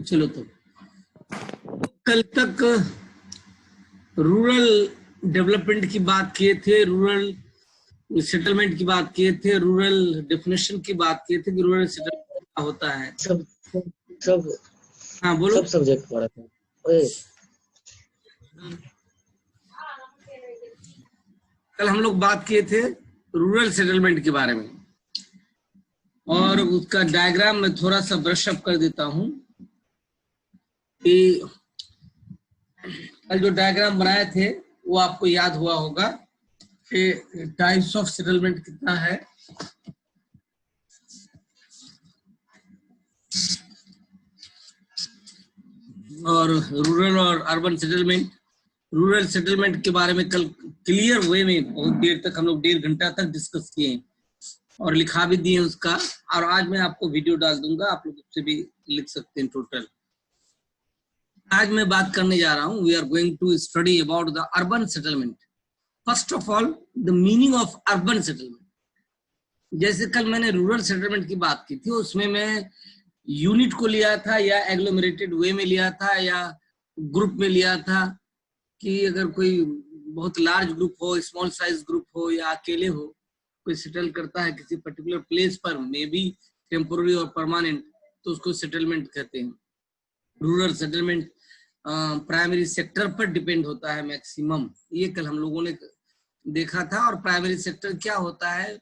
चलो तो कल तक रूरल डेवलपमेंट की बात किए थे, रूरल सेटलमेंट की बात किए थे, रूरल डेफिनेशन की बात किए थे कि रूरल सेटलमेंट क्या होता है। सब हाँ बोलो। सब सब्जेक्ट पढ़ा था। ओए कल हम लोग बात किए थे रूरल सेटलमेंट के बारे में और उसका डायग्राम मैं थोड़ा सा ब्रश अप कर देता हूं कि कल जो डायग्राम बनाए थे वो आपको याद हुआ होगा कि टाइप्स ऑफ सेटलमेंट कितना है। और रूरल और अर्बन सेटलमेंट, रूरल सेटलमेंट के बारे में कल क्लियर वे में बहुत देर तक हम लोग 1.5 घंटा तक डिस्कस किए और लिखा भी दिए उसका। और आज मैं आपको वीडियो डाल दूंगा, आप लोग उससे भी लिख सकते हैं टोटल। आज मैं बात करने जा रहा हूं, we are going to study about the urban settlement. First of all the meaning of urban settlement. जैसे कल मैंने रूरल सेटलमेंट की बात की थी, उसमें मैं यूनिट को लिया था या एग्लोमरेटेड वे में लिया था या ग्रुप में लिया था कि अगर कोई बहुत लार्ज ग्रुप हो, स्मॉल साइज ग्रुप हो या अकेले हो, कोई सेटल करता है किसी पर्टिकुलर प्लेस पर, मे बी टेम्पोररी और परमानेंट, तो उसको सेटलमेंट कहते हैं। रूरल सेटलमेंट प्राइमरी सेक्टर पर डिपेंड होता है मैक्सिमम, ये कल हम लोगों ने देखा था। और प्राइमरी सेक्टर क्या होता है,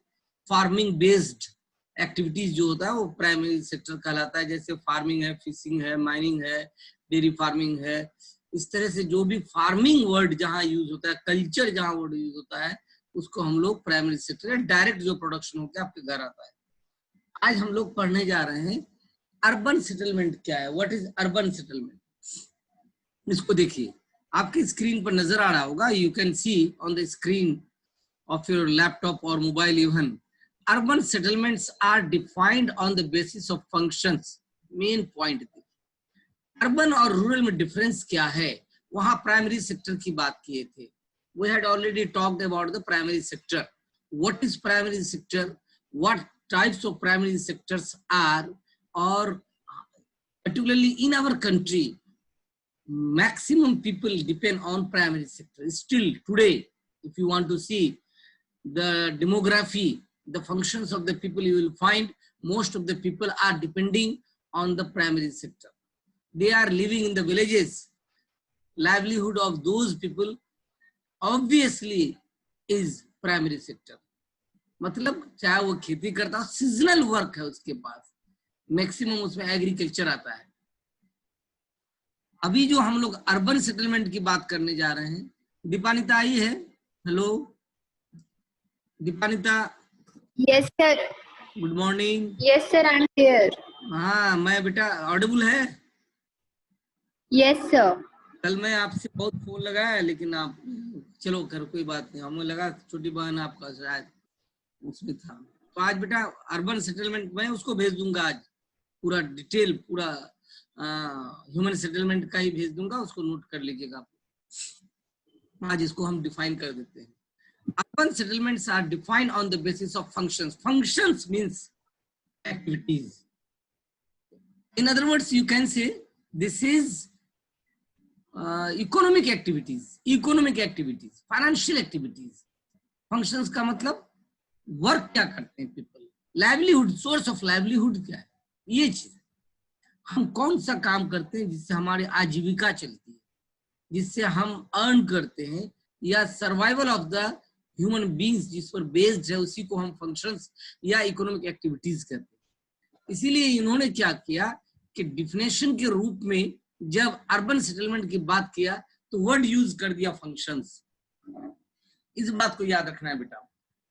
फार्मिंग बेस्ड एक्टिविटीज जो होता है वो प्राइमरी सेक्टर कहलाता है। जैसे फार्मिंग है, फिशिंग है, माइनिंग है, डेयरी फार्मिंग है, इस तरह से जो भी फार्मिंग वर्ड जहां यूज होता है, कल्चर जहां वर्ड यूज होता है, उसको हम लोग प्राइमरी सेक्टर या डायरेक्ट जो प्रोडक्शन होकर आपके घर आता है। आज हम लोग पढ़ने जा रहे हैं अर्बन सेटलमेंट क्या है, व्हाट इज अर्बन सेटलमेंट। इसको देखिए, आपकी स्क्रीन पर नजर आ रहा होगा, you can see on the screen of your laptop or mobile even. Urban settlements are defined on the basis of functions. Main point थी अर्बन और रूरल में डिफरेंस क्या है। वहां प्राइमरी सेक्टर की बात किए थे, we had already talked about the primary sector. What is primary sector, what types of primary sectors are, or particularly in our country maximum people depend on primary sector still today. If you want to see the demography, the functions of the people, you will find most of the people are depending on the primary sector. They are living in the villages. Livelihood of those people obviously is primary sector. मतलब चाहे वो खेती करता हो, seasonal work है उसके पास, maximum उसमें agriculture आता है। अभी जो हम लोग अर्बन सेटलमेंट की बात करने जा रहे हैं, दीपानिता आई है। Hello Dipanita. Yes sir. Good morning. Yes sir, I am here. हाँ मैं बेटा, ऑडिबल है? Yes sir. कल मैं आपसे बहुत फोन लगाया लेकिन आप, चलो कर कोई बात नहीं, हमें लगा छोटी बहन आपका शायद उसमें था। तो आज बेटा अर्बन सेटलमेंट मैं उसको भेज दूंगा, आज पूरा डिटेल, पूरा ह्यूमन सेटलमेंट का ही भेज दूंगा, उसको नोट कर लीजिएगा। आज इसको हम डिफाइन कर देते हैं। Urban settlements are defined on the basis of functions. Functions means activities. In other words, you can say this is economic activities, financial activities. Functions का मतलब वर्क क्या करते हैं people, livelihood, source of livelihood क्या है, ये चीज। हम कौन सा काम करते हैं जिससे हमारी आजीविका चलती है, जिससे हम अर्न करते हैं, या survival of the human beings जिस पर बेस्ड है, उसी को हम फंक्शंस या इकोनॉमिक एक्टिविटीज कहते हैं। इसीलिए इन्होंने क्या किया कि डिफिनेशन के रूप में जब अर्बन सेटलमेंट की बात किया तो वर्ड यूज कर दिया फंक्शंस। इस बात को याद रखना है बेटा।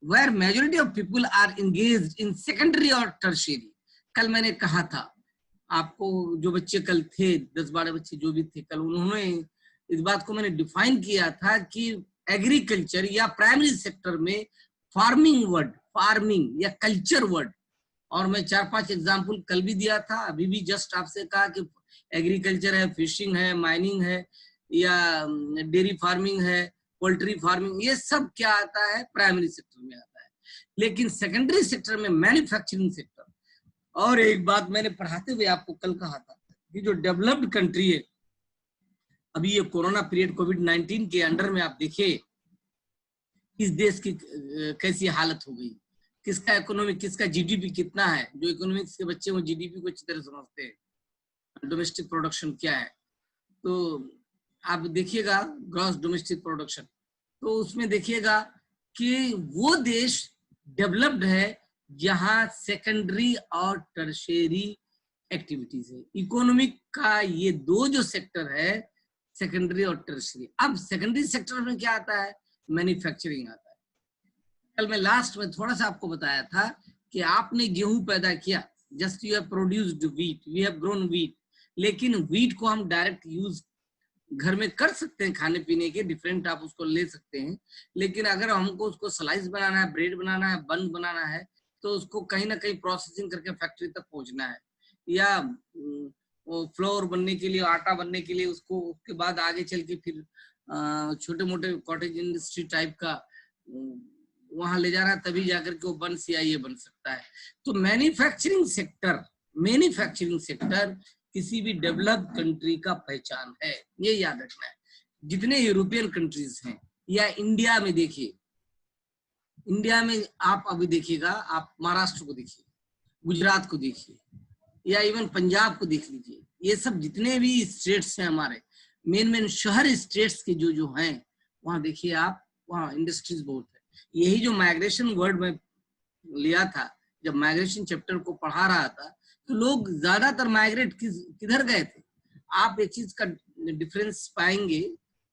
Where majority of people are engaged in secondary और टर्शियरी। कल मैंने कहा था आपको, जो बच्चे कल थे 10-12 बच्चे जो भी थे कल, उन्होंने इस बात को मैंने डिफाइन किया था कि एग्रीकल्चर या प्राइमरी सेक्टर में फार्मिंग वर्ड, फार्मिंग या कल्चर वर्ड, और मैं 4-5 एग्जांपल कल भी दिया था, अभी भी जस्ट आपसे कहा कि एग्रीकल्चर है, फिशिंग है, माइनिंग है, या डेयरी फार्मिंग है, पोल्ट्री फार्मिंग, ये सब क्या आता है, प्राइमरी सेक्टर में आता है। लेकिन सेकेंडरी सेक्टर में मैन्युफैक्चरिंग सेक्टर, और एक बात मैंने पढ़ाते हुए आपको कल कहा था, ये जो डेवलप्ड कंट्री है, अभी ये कोरोना पीरियड कोविड-19 के अंडर में आप देखिए इस देश की कैसी हालत हो गई, किसका इकोनॉमिक, किसका जीडीपी कितना है। जो इकोनॉमिक्स के बच्चे वो जीडीपी को अच्छी तरह समझते हैं, डोमेस्टिक प्रोडक्शन क्या है। तो आप देखिएगा ग्रॉस डोमेस्टिक प्रोडक्शन, तो उसमें देखिएगा कि वो देश डेवलप्ड है जहां सेकेंडरी और टर्शियरी एक्टिविटीज है। इकोनॉमिक का ये दो जो सेक्टर है, सेकेंडरी और टर्शियरी। अब सेकेंडरी सेक्टर में क्या आता है, मैन्युफैक्चरिंग आता है। कल मैं लास्ट में थोड़ा सा आपको बताया था कि आपने गेहूं पैदा किया, just you have produced wheat, we have grown wheat, लेकिन व्हीट को हम डायरेक्ट यूज घर में कर सकते हैं, खाने पीने के डिफरेंट आप उसको ले सकते हैं। लेकिन अगर हमको उसको स्लाइस बनाना है, ब्रेड बनाना है, बन बनाना है, तो उसको कहीं ना कहीं प्रोसेसिंग करके फैक्ट्री तक पहुंचना है, या फ्लोर बनने के लिए, आटा बनने के लिए, उसको उसके बाद आगे चल के फिर छोटे मोटे कॉटेज इंडस्ट्री टाइप का वहां ले जाना, तभी जाकर के वो बन सीआईए बन सकता है। तो मैन्युफैक्चरिंग सेक्टर किसी भी डेवलप्ड कंट्री का पहचान है, ये याद रखना है। जितने यूरोपियन कंट्रीज हैं, या इंडिया में देखिए, इंडिया में आप अभी देखिएगा, आप महाराष्ट्र को देखिए, गुजरात को देखिए, या इवन पंजाब को देख लीजिए। ये सब जितने भी स्टेट्स हैं हमारे, मेन शहर स्टेट्स के जो हैं, वहां देखिए आप, वहां इंडस्ट्रीज बहुत है। यही जो माइग्रेशन वर्ड में लिया था, जब माइग्रेशन चैप्टर को पढ़ा रहा था, तो लोग ज्यादातर माइग्रेट किधर गए थे। आप एक चीज का डिफरेंस पाएंगे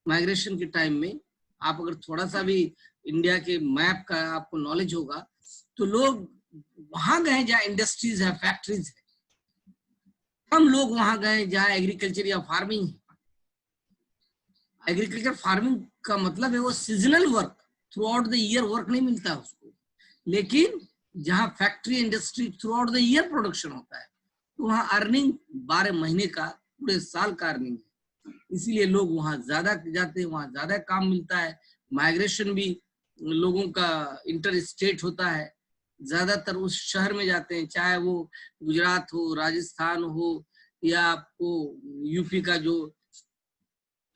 माइग्रेशन के टाइम में, आप अगर थोड़ा सा भी इंडिया के मैप का आपको नॉलेज होगा, तो लोग वहां गए जहाँ इंडस्ट्रीज है, फैक्ट्रीज है। कम लोग वहां गए जहाँ एग्रीकल्चर या फार्मिंग है। एग्रीकल्चर फार्मिंग का मतलब है वो seasonal work, through out the year work नहीं मिलता उसको। लेकिन जहां factory industry through out the year production होता है, तो वहां अर्निंग 12 महीने का, पूरे साल का अर्निंग है। इसीलिए लोग वहां ज्यादा जाते हैं, वहां ज्यादा काम मिलता है। माइग्रेशन भी लोगों का इंटर स्टेट होता है, ज्यादातर उस शहर में जाते हैं, चाहे वो गुजरात हो, राजस्थान हो, या आपको यूपी का जो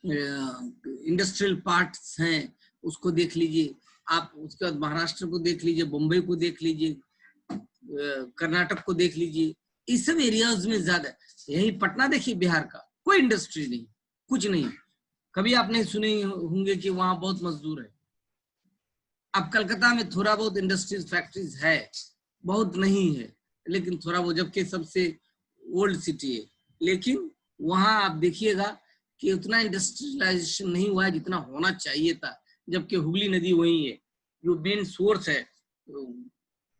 इंडस्ट्रियल पार्ट्स हैं उसको देख लीजिए आप, उसके बाद महाराष्ट्र को देख लीजिए, बम्बई को देख लीजिए, कर्नाटक को देख लीजिए, इस सब एरियाज में ज्यादा। यही पटना देखिए, बिहार का कोई इंडस्ट्री नहीं, कुछ नहीं। कभी आपने सुने होंगे कि वहां बहुत मजदूर है। अब कलकत्ता में थोड़ा बहुत इंडस्ट्रीज फैक्ट्रीज है, बहुत नहीं है, लेकिन थोड़ा वो, जबकि सबसे ओल्ड सिटी है। लेकिन वहां आप देखिएगा कि उतना इंडस्ट्रियलाइजेशन नहीं हुआ है जितना होना चाहिए था, जबकि हुगली नदी वही है जो मेन सोर्स है,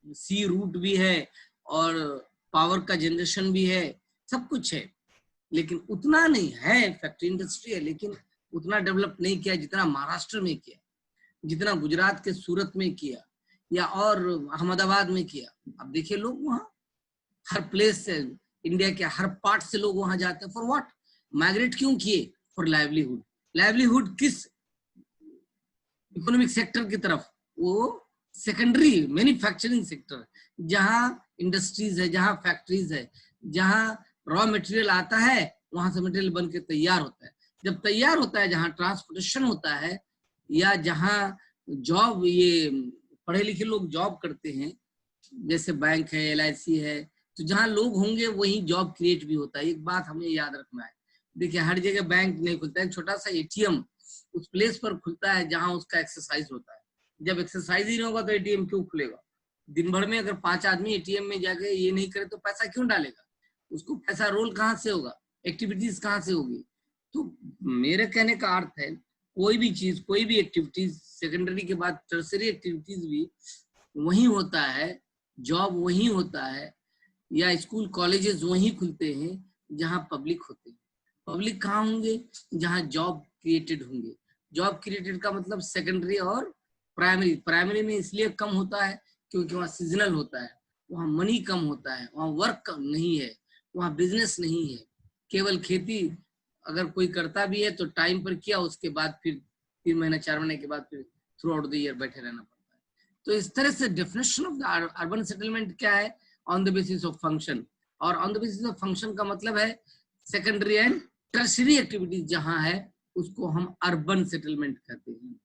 सी रूट भी है और पावर का जनरेशन भी है, सब कुछ है। लेकिन उतना नहीं है, फैक्ट्री इंडस्ट्री है, लेकिन उतना डेवलप नहीं किया जितना महाराष्ट्र में किया, जितना गुजरात के सूरत में किया, या और अहमदाबाद में किया। अब देखिए लोग वहां हर प्लेस से, इंडिया के हर पार्ट से लोग वहां जाते हैं। For what? माइग्रेट क्यों किए? For livelihood. लाइवलीहुड किस इकोनॉमिक सेक्टर की तरफ? वो सेकेंडरी मैन्युफैक्चरिंग सेक्टर, जहां इंडस्ट्रीज है, जहां फैक्ट्रीज है, जहां रॉ मटेरियल आता है, वहां से मटेरियल बन के तैयार होता है। जब तैयार होता है, जहां ट्रांसपोर्टेशन होता है, या जहां जॉब, ये पढ़े लिखे लोग जॉब करते हैं, जैसे बैंक है, LIC है, तो जहां लोग होंगे वहीं जॉब क्रिएट भी होता है। एक बात हमें याद रखना है, देखिए हर जगह बैंक नहीं खुलता है, छोटा सा ATM उस प्लेस पर खुलता है जहां उसका एक्सरसाइज होता है। जब एक्सरसाइज ही नहीं होगा तो ATM क्यों खुलेगा? दिन भर में अगर 5 आदमी ATM में जाके ये नहीं करे तो पैसा क्यों डालेगा? उसको पैसा रोल कहाँ से होगा, एक्टिविटीज कहाँ से होगी? तो मेरे कहने का अर्थ है, कोई भी चीज, कोई भी एक्टिविटीज, सेकेंडरी के बाद टर्सरी एक्टिविटीज भी वही होता है, जॉब वही होता है, या स्कूल कॉलेजेस वही खुलते हैं जहां पब्लिक होते हैं। पब्लिक कहाँ होंगे? जहां जॉब क्रिएटेड होंगे। जॉब क्रिएटेड का मतलब सेकेंडरी और प्राइमरी। प्राइमरी में इसलिए कम होता है क्योंकि वहाँ सीजनल होता है, वहाँ मनी कम होता है, वहाँ वर्क कम नहीं है, वहाँ बिजनेस नहीं है। केवल खेती अगर कोई करता भी है तो टाइम पर किया, उसके बाद फिर 3 महीने 4 महीने के बाद फिर थ्रू आउट द ईयर बैठे रहना पड़ता है। तो इस तरह से definition of the urban settlement क्या है? On the basis of function. और on the basis of function का मतलब है सेकेंडरी एंड टर्शरी एक्टिविटीज जहां है उसको हम अर्बन सेटलमेंट कहते हैं।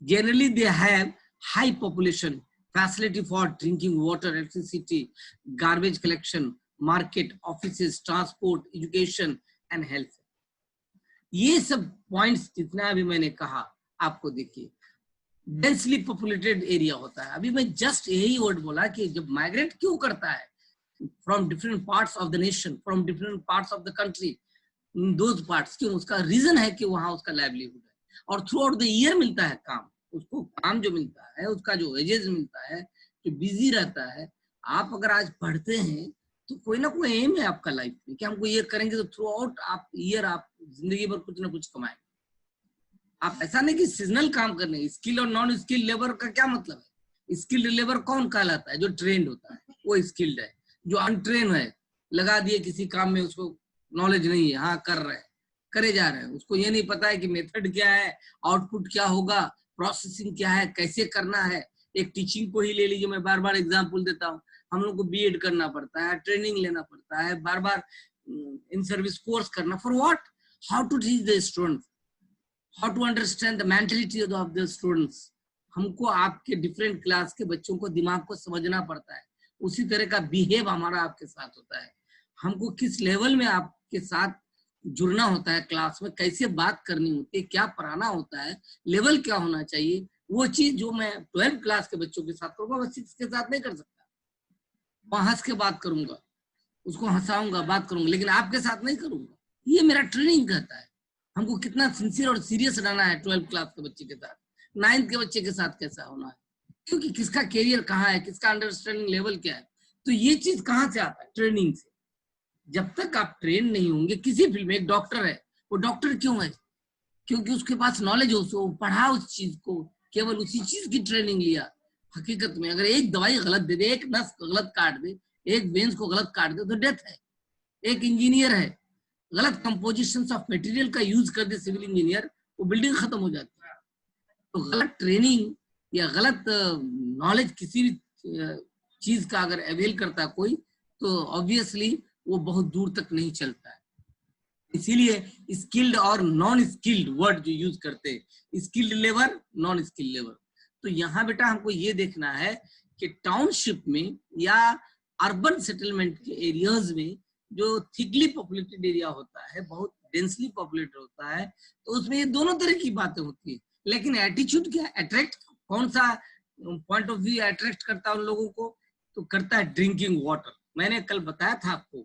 Generally they have high population, facility for drinking water, electricity, garbage collection, market, offices, transport, education and health. ये सब पॉइंट्स जितना अभी मैंने कहा आपको देखिए डेंसली पॉपुलेटेड एरिया होता है। अभी मैं जस्ट यही वर्ड बोला कि जब माइग्रेट क्यों करता है from different parts of the nation, from different parts of the country, those parts, क्यों? उसका रीजन है कि वहां उसका लाइवलीहुड है और थ्रू आउट द ईयर मिलता है काम, उसको काम जो मिलता है, उसका जो वेजेस मिलता है, जो बिजी रहता है। आप अगर आज पढ़ते हैं तो कोई ना कोई एम है आपका लाइफ में कि हमको ये करेंगे, तो थ्रू आउट आप ईयर आप जिंदगी भर कुछ ना कुछ कमाएंगे। आप ऐसा नहीं कि सीजनल काम करने। स्किल और नॉन स्किल लेबर का क्या मतलब है? स्किल्ड लेबर कौन कहलाता है? जो ट्रेंड होता है वो स्किल्ड है। जो अनट्रेन है, लगा दिए किसी काम में, उसको नॉलेज नहीं है, हाँ कर रहे हैं, करे जा रहे हैं, उसको ये नहीं पता है कि मेथड क्या है, आउटपुट क्या होगा, प्रोसेसिंग क्या है, कैसे करना है। एक टीचिंग को ही ले लीजिए, मैं बार बार एग्जाम्पल देता हूँ। हम लोग को बीएड करना पड़ता है, ट्रेनिंग लेना पड़ता है, बार बार इन सर्विस कोर्स करना। For what? How to teach the students, how to understand the mentality of the students. हमको आपके डिफरेंट क्लास के बच्चों को दिमाग को समझना पड़ता है। उसी तरह का बिहेव हमारा आपके साथ होता है। हमको किस लेवल में आपके साथ जुड़ना होता है, क्लास में कैसे बात करनी होती है, क्या पढ़ाना होता है, लेवल क्या होना चाहिए, वो चीज जो मैं 12th क्लास के बच्चों के साथ करूंगा मैं 6 के साथ नहीं कर सकता। वहां हंस के बात करूंगा, उसको हंसाऊंगा, बात करूंगा, लेकिन आपके साथ नहीं करूंगा। ये मेरा ट्रेनिंग कहता है। हमको कितना सिंसियर और सीरियस रहना है 12th क्लास के बच्चे के साथ, 9th के बच्चे के साथ कैसा होना है, क्योंकि किसका कैरियर कहाँ है, किसका अंडरस्टैंडिंग लेवल क्या है। तो ये चीज कहाँ से आता है? ट्रेनिंग से। जब तक आप ट्रेन नहीं होंगे किसी फील्ड में, एक डॉक्टर है, वो डॉक्टर क्यों है? क्योंकि उसके पास नॉलेज हो, वो पढ़ा उस चीज को, केवल उसी चीज की ट्रेनिंग लिया। हकीकत में अगर एक दवाई गलत दे दे, एक नस गलत काट दे, एक वेंस को गलत काट दे, तो डेथ है। एक इंजीनियर है, गलत कंपोजिशन ऑफ मटेरियल का यूज कर दे सिविल इंजीनियर, वो बिल्डिंग खत्म हो जाती है। तो गलत ट्रेनिंग या गलत नॉलेज किसी भी चीज का अगर अवेल करता है कोई, तो ऑब्वियसली वो बहुत दूर तक नहीं चलता है। इसीलिए स्किल्ड और नॉन स्किल्ड वर्ड जो यूज करते हैं, skilled labour, non skilled labour. तो यहाँ बेटा हमको ये देखना है कि टाउनशिप में या अर्बन सेटलमेंट के एरियाज में जो थिकली पॉपुलेटेड एरिया होता है, बहुत डेंसली पॉपुलेटेड होता है, तो उसमें ये दोनों तरह की बातें होती है। लेकिन एटीट्यूड क्या, अट्रैक्ट कौन सा पॉइंट ऑफ व्यू अट्रैक्ट करता है उन लोगों को? तो करता है ड्रिंकिंग वाटर। मैंने कल बताया था आपको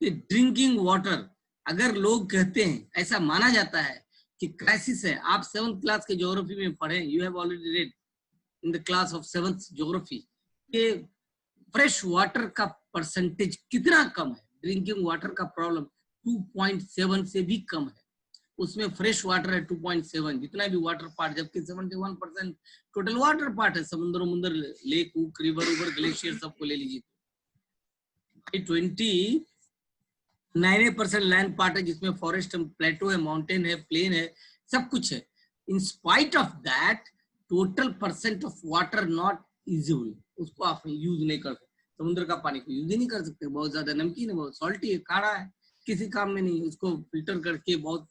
कि ड्रिंकिंग वाटर, अगर लोग कहते हैं, ऐसा माना जाता है कि क्राइसिस है। आप 7th क्लास के ज्योग्राफी में पढ़े, you have already red in the class of 7th geography, कि फ्रेश वाटर का परसेंटेज कितना कम है। ड्रिंकिंग वाटर का प्रॉब्लम 2.7 से भी कम है, उसमें फ्रेश वाटर है 2.7, जितना भी वाटर पार्ट, जबकि 71% टोटल वाटर पार्ट है। समुद्र मुंदर, लेक, रिवर उवर, ग्लेशियर सबको ले लीजिए। 29% लैंड पार्ट है, जिसमें फॉरेस्ट, प्लेटो है, माउंटेन है, प्लेन है, सब कुछ है। In spite of that, total percent of water not usable, उसको आप यूज नहीं कर सकते। समुद्र का पानी को यूज ही नहीं कर सकते, बहुत ज्यादा नमकीन है, बहुत सॉल्टी है, खारा है, किसी काम में नहीं। उसको फिल्टर करके बहुत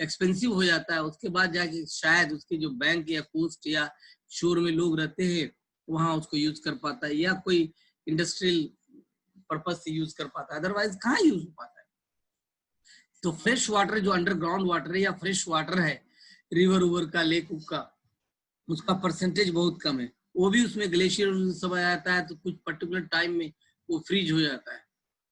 एक्सपेंसिव हो जाता है। उसके बाद जाके शायद उसके जो बैंक या कोस्ट या शोर में लोग रहते हैं वहां उसको यूज कर पाता है, या कोई इंडस्ट्रियल पर्पज से यूज कर पाता है, अदरवाइज कहाँ यूज हो पाता है। तो फ्रेश वाटर जो अंडरग्राउंड वाटर है या फ्रेश वाटर है रिवर उवर का, लेक का, उसका परसेंटेज बहुत कम है। वो भी उसमें ग्लेशियर सब आ जाता है, तो कुछ पर्टिकुलर टाइम में वो फ्रीज हो जाता है।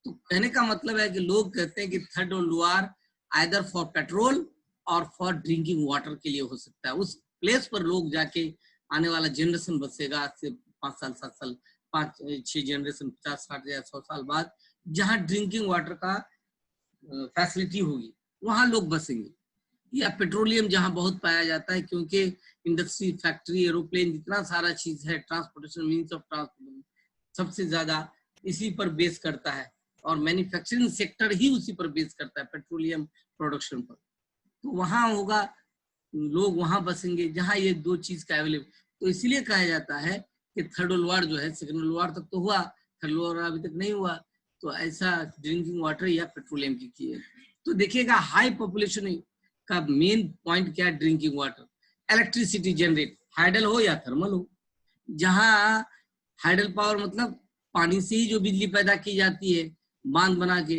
तो कहने का मतलब है कि लोग कहते हैं कि third world war either for petrol और फॉर ड्रिंकिंग वाटर के लिए हो सकता है। उस प्लेस पर लोग जाके, आने वाला जनरेशन बसेगा आज से 5 साल 7 साल 5-6 जनरेशन 50-60 या 100 साल बाद, जहां ड्रिंकिंग वाटर का फैसिलिटी होगी वहां लोग बसेंगे। या पेट्रोलियम जहां बहुत पाया जाता है, क्योंकि इंडस्ट्री, फैक्ट्री, एरोप्लेन, जितना सारा चीज है, ट्रांसपोर्टेशन मीन्स ऑफ ट्रांसपोर्टेशन सबसे ज्यादा इसी पर बेस करता है, और मैन्युफैक्चरिंग सेक्टर ही उसी पर बेस करता है, पेट्रोलियम प्रोडक्शन पर। तो वहां होगा, लोग वहां बसेंगे जहां ये दो चीज का अवेलेबल। तो इसीलिए कहा जाता है कि थर्ड वर्ल्ड वॉर जो है, सेकंड वर्ल्ड वॉर तक तो हुआ, थर्ड वर्ल्ड वॉर अभी तक नहीं हुआ, तो ऐसा ड्रिंकिंग वाटर या पेट्रोलियम की है। तो देखिएगा हाई पॉपुलेशन का मेन पॉइंट क्या है, drinking water, electricity generate, hydel हो या थर्मल हो। जहां हाइडल पावर मतलब पानी से ही जो बिजली पैदा की जाती है, बांध बना के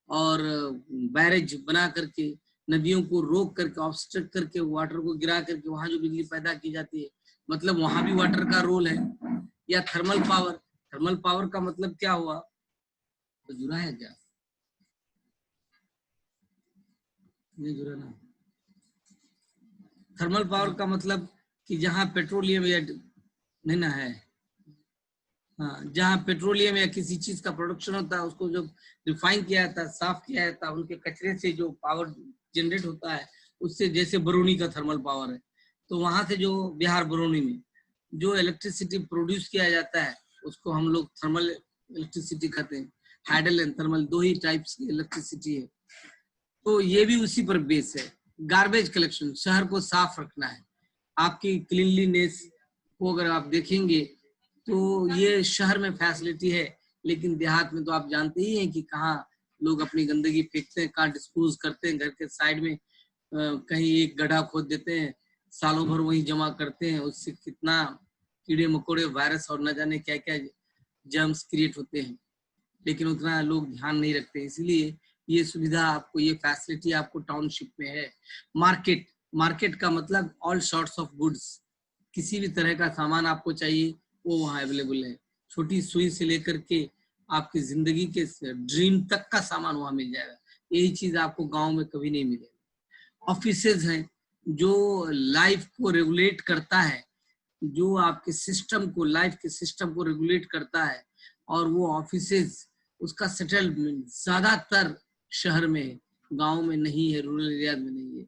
और बैरेज बना करके, नदियों को रोक करके, ऑब्स्ट्रक्ट करके, वाटर को गिरा करके वहां जो बिजली पैदा की जाती है, मतलब वहां भी वाटर का रोल है। या थर्मल पावर, थर्मल पावर का मतलब क्या हुआ, तो जुड़ा है क्या, नहीं जुड़ा ना। थर्मल पावर का मतलब कि जहां पेट्रोलियम या नहीं ना है, हाँ, जहाँ पेट्रोलियम या किसी चीज का प्रोडक्शन होता है, उसको जब रिफाइन किया जाता है, साफ किया जाता है, उनके कचरे से जो पावर जनरेट होता है, उससे, जैसे बरौनी का थर्मल पावर है, तो वहां से जो बिहार बरौनी में जो इलेक्ट्रिसिटी प्रोड्यूस किया जाता है, उसको हम लोग थर्मल इलेक्ट्रिसिटी कहते हैं। हाइडल एंड थर्मल दो ही टाइप्स की इलेक्ट्रिसिटी है। तो ये भी उसी पर बेस है। गार्बेज कलेक्शन, शहर को साफ रखना है, आपकी क्लीनलीनेस को अगर आप देखेंगे तो ये शहर में फैसिलिटी है, लेकिन देहात में तो आप जानते ही हैं कि कहाँ लोग अपनी गंदगी फेंकते हैं, कहाँ डिस्पोज करते हैं, घर के साइड में कहीं एक गड्ढा खोद देते हैं, सालों भर वही जमा करते हैं, उससे कितना कीड़े मकोड़े, वायरस और न जाने क्या क्या जर्म्स क्रिएट होते हैं, लेकिन उतना लोग ध्यान नहीं रखते। इसलिए ये सुविधा आपको, ये फैसिलिटी आपको टाउनशिप में है। मार्केट, मार्केट का मतलब ऑल सॉर्ट्स ऑफ गुड्स, किसी भी तरह का सामान आपको चाहिए वो वहाँ अवेलेबल है। छोटी सुई से लेकर के आपकी जिंदगी के ड्रीम तक का सामान वहाँ मिल जाएगा। यही चीज आपको गांव में कभी नहीं मिलेगा। ऑफिसेज हैं जो लाइफ को रेगुलेट करता है, जो आपके सिस्टम को, लाइफ के सिस्टम को रेगुलेट करता है, और वो ऑफिसेज, उसका सेटलमेंट ज्यादातर शहर में, गांव में नहीं है, रूरल एरिया में नहीं है।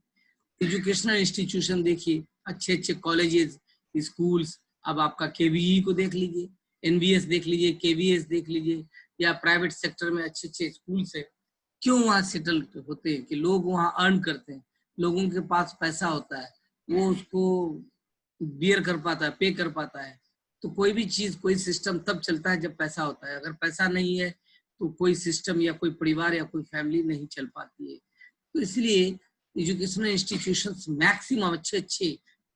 एजुकेशनल इंस्टीट्यूशन देखिए, अच्छे अच्छे कॉलेजेस, स्कूल्स, अब आपका केवीई को देख लीजिए, एनबीएस देख लीजिए, केवीएस देख लीजिए, या प्राइवेट सेक्टर में अच्छे अच्छे स्कूल्स है। क्यों वहाँ सेटल होते हैं कि लोग वहाँ अर्न करते हैं, लोगों के पास पैसा होता है, वो उसको बियर कर पाता है, पे कर पाता है। तो कोई भी चीज, कोई सिस्टम तब चलता है जब पैसा होता है। अगर पैसा नहीं है तो कोई सिस्टम या कोई परिवार या कोई फैमिली नहीं चल पाती है। तो इसलिए एजुकेशनल इंस्टीट्यूशंस मैक्सिमम अच्छे अच्छे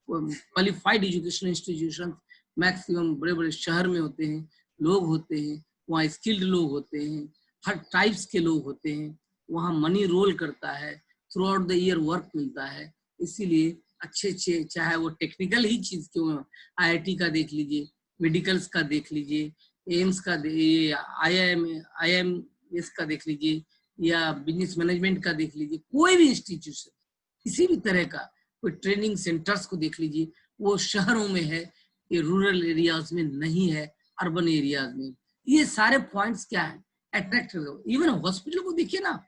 क्वालिफाइड एजुकेशनल इंस्टीट्यूशंस मैक्सिमम बड़े बड़े शहर में होते हैं, लोग होते हैं वहाँ, स्किल्ड लोग होते हैं, हर टाइप्स के लोग होते हैं वहाँ, मनी रोल करता है, through out the year work मिलता है। इसीलिए अच्छे अच्छे, चाहे वो टेक्निकल ही चीज क्यों, आईआईटी का देख लीजिए, मेडिकल्स का देख लीजिए, एम्स का, आईएमएस का देख लीजिए, या बिजनेस मैनेजमेंट का देख लीजिए, कोई भी इंस्टीट्यूशन, किसी भी तरह का कोई ट्रेनिंग सेंटर्स को देख लीजिए, वो शहरों में है, ये रूरल एरियाज में नहीं है, अर्बन एरियाज में। ये सारे पॉइंट्स क्या है, अट्रैक्ट। इवन हॉस्पिटल को देखिए ना,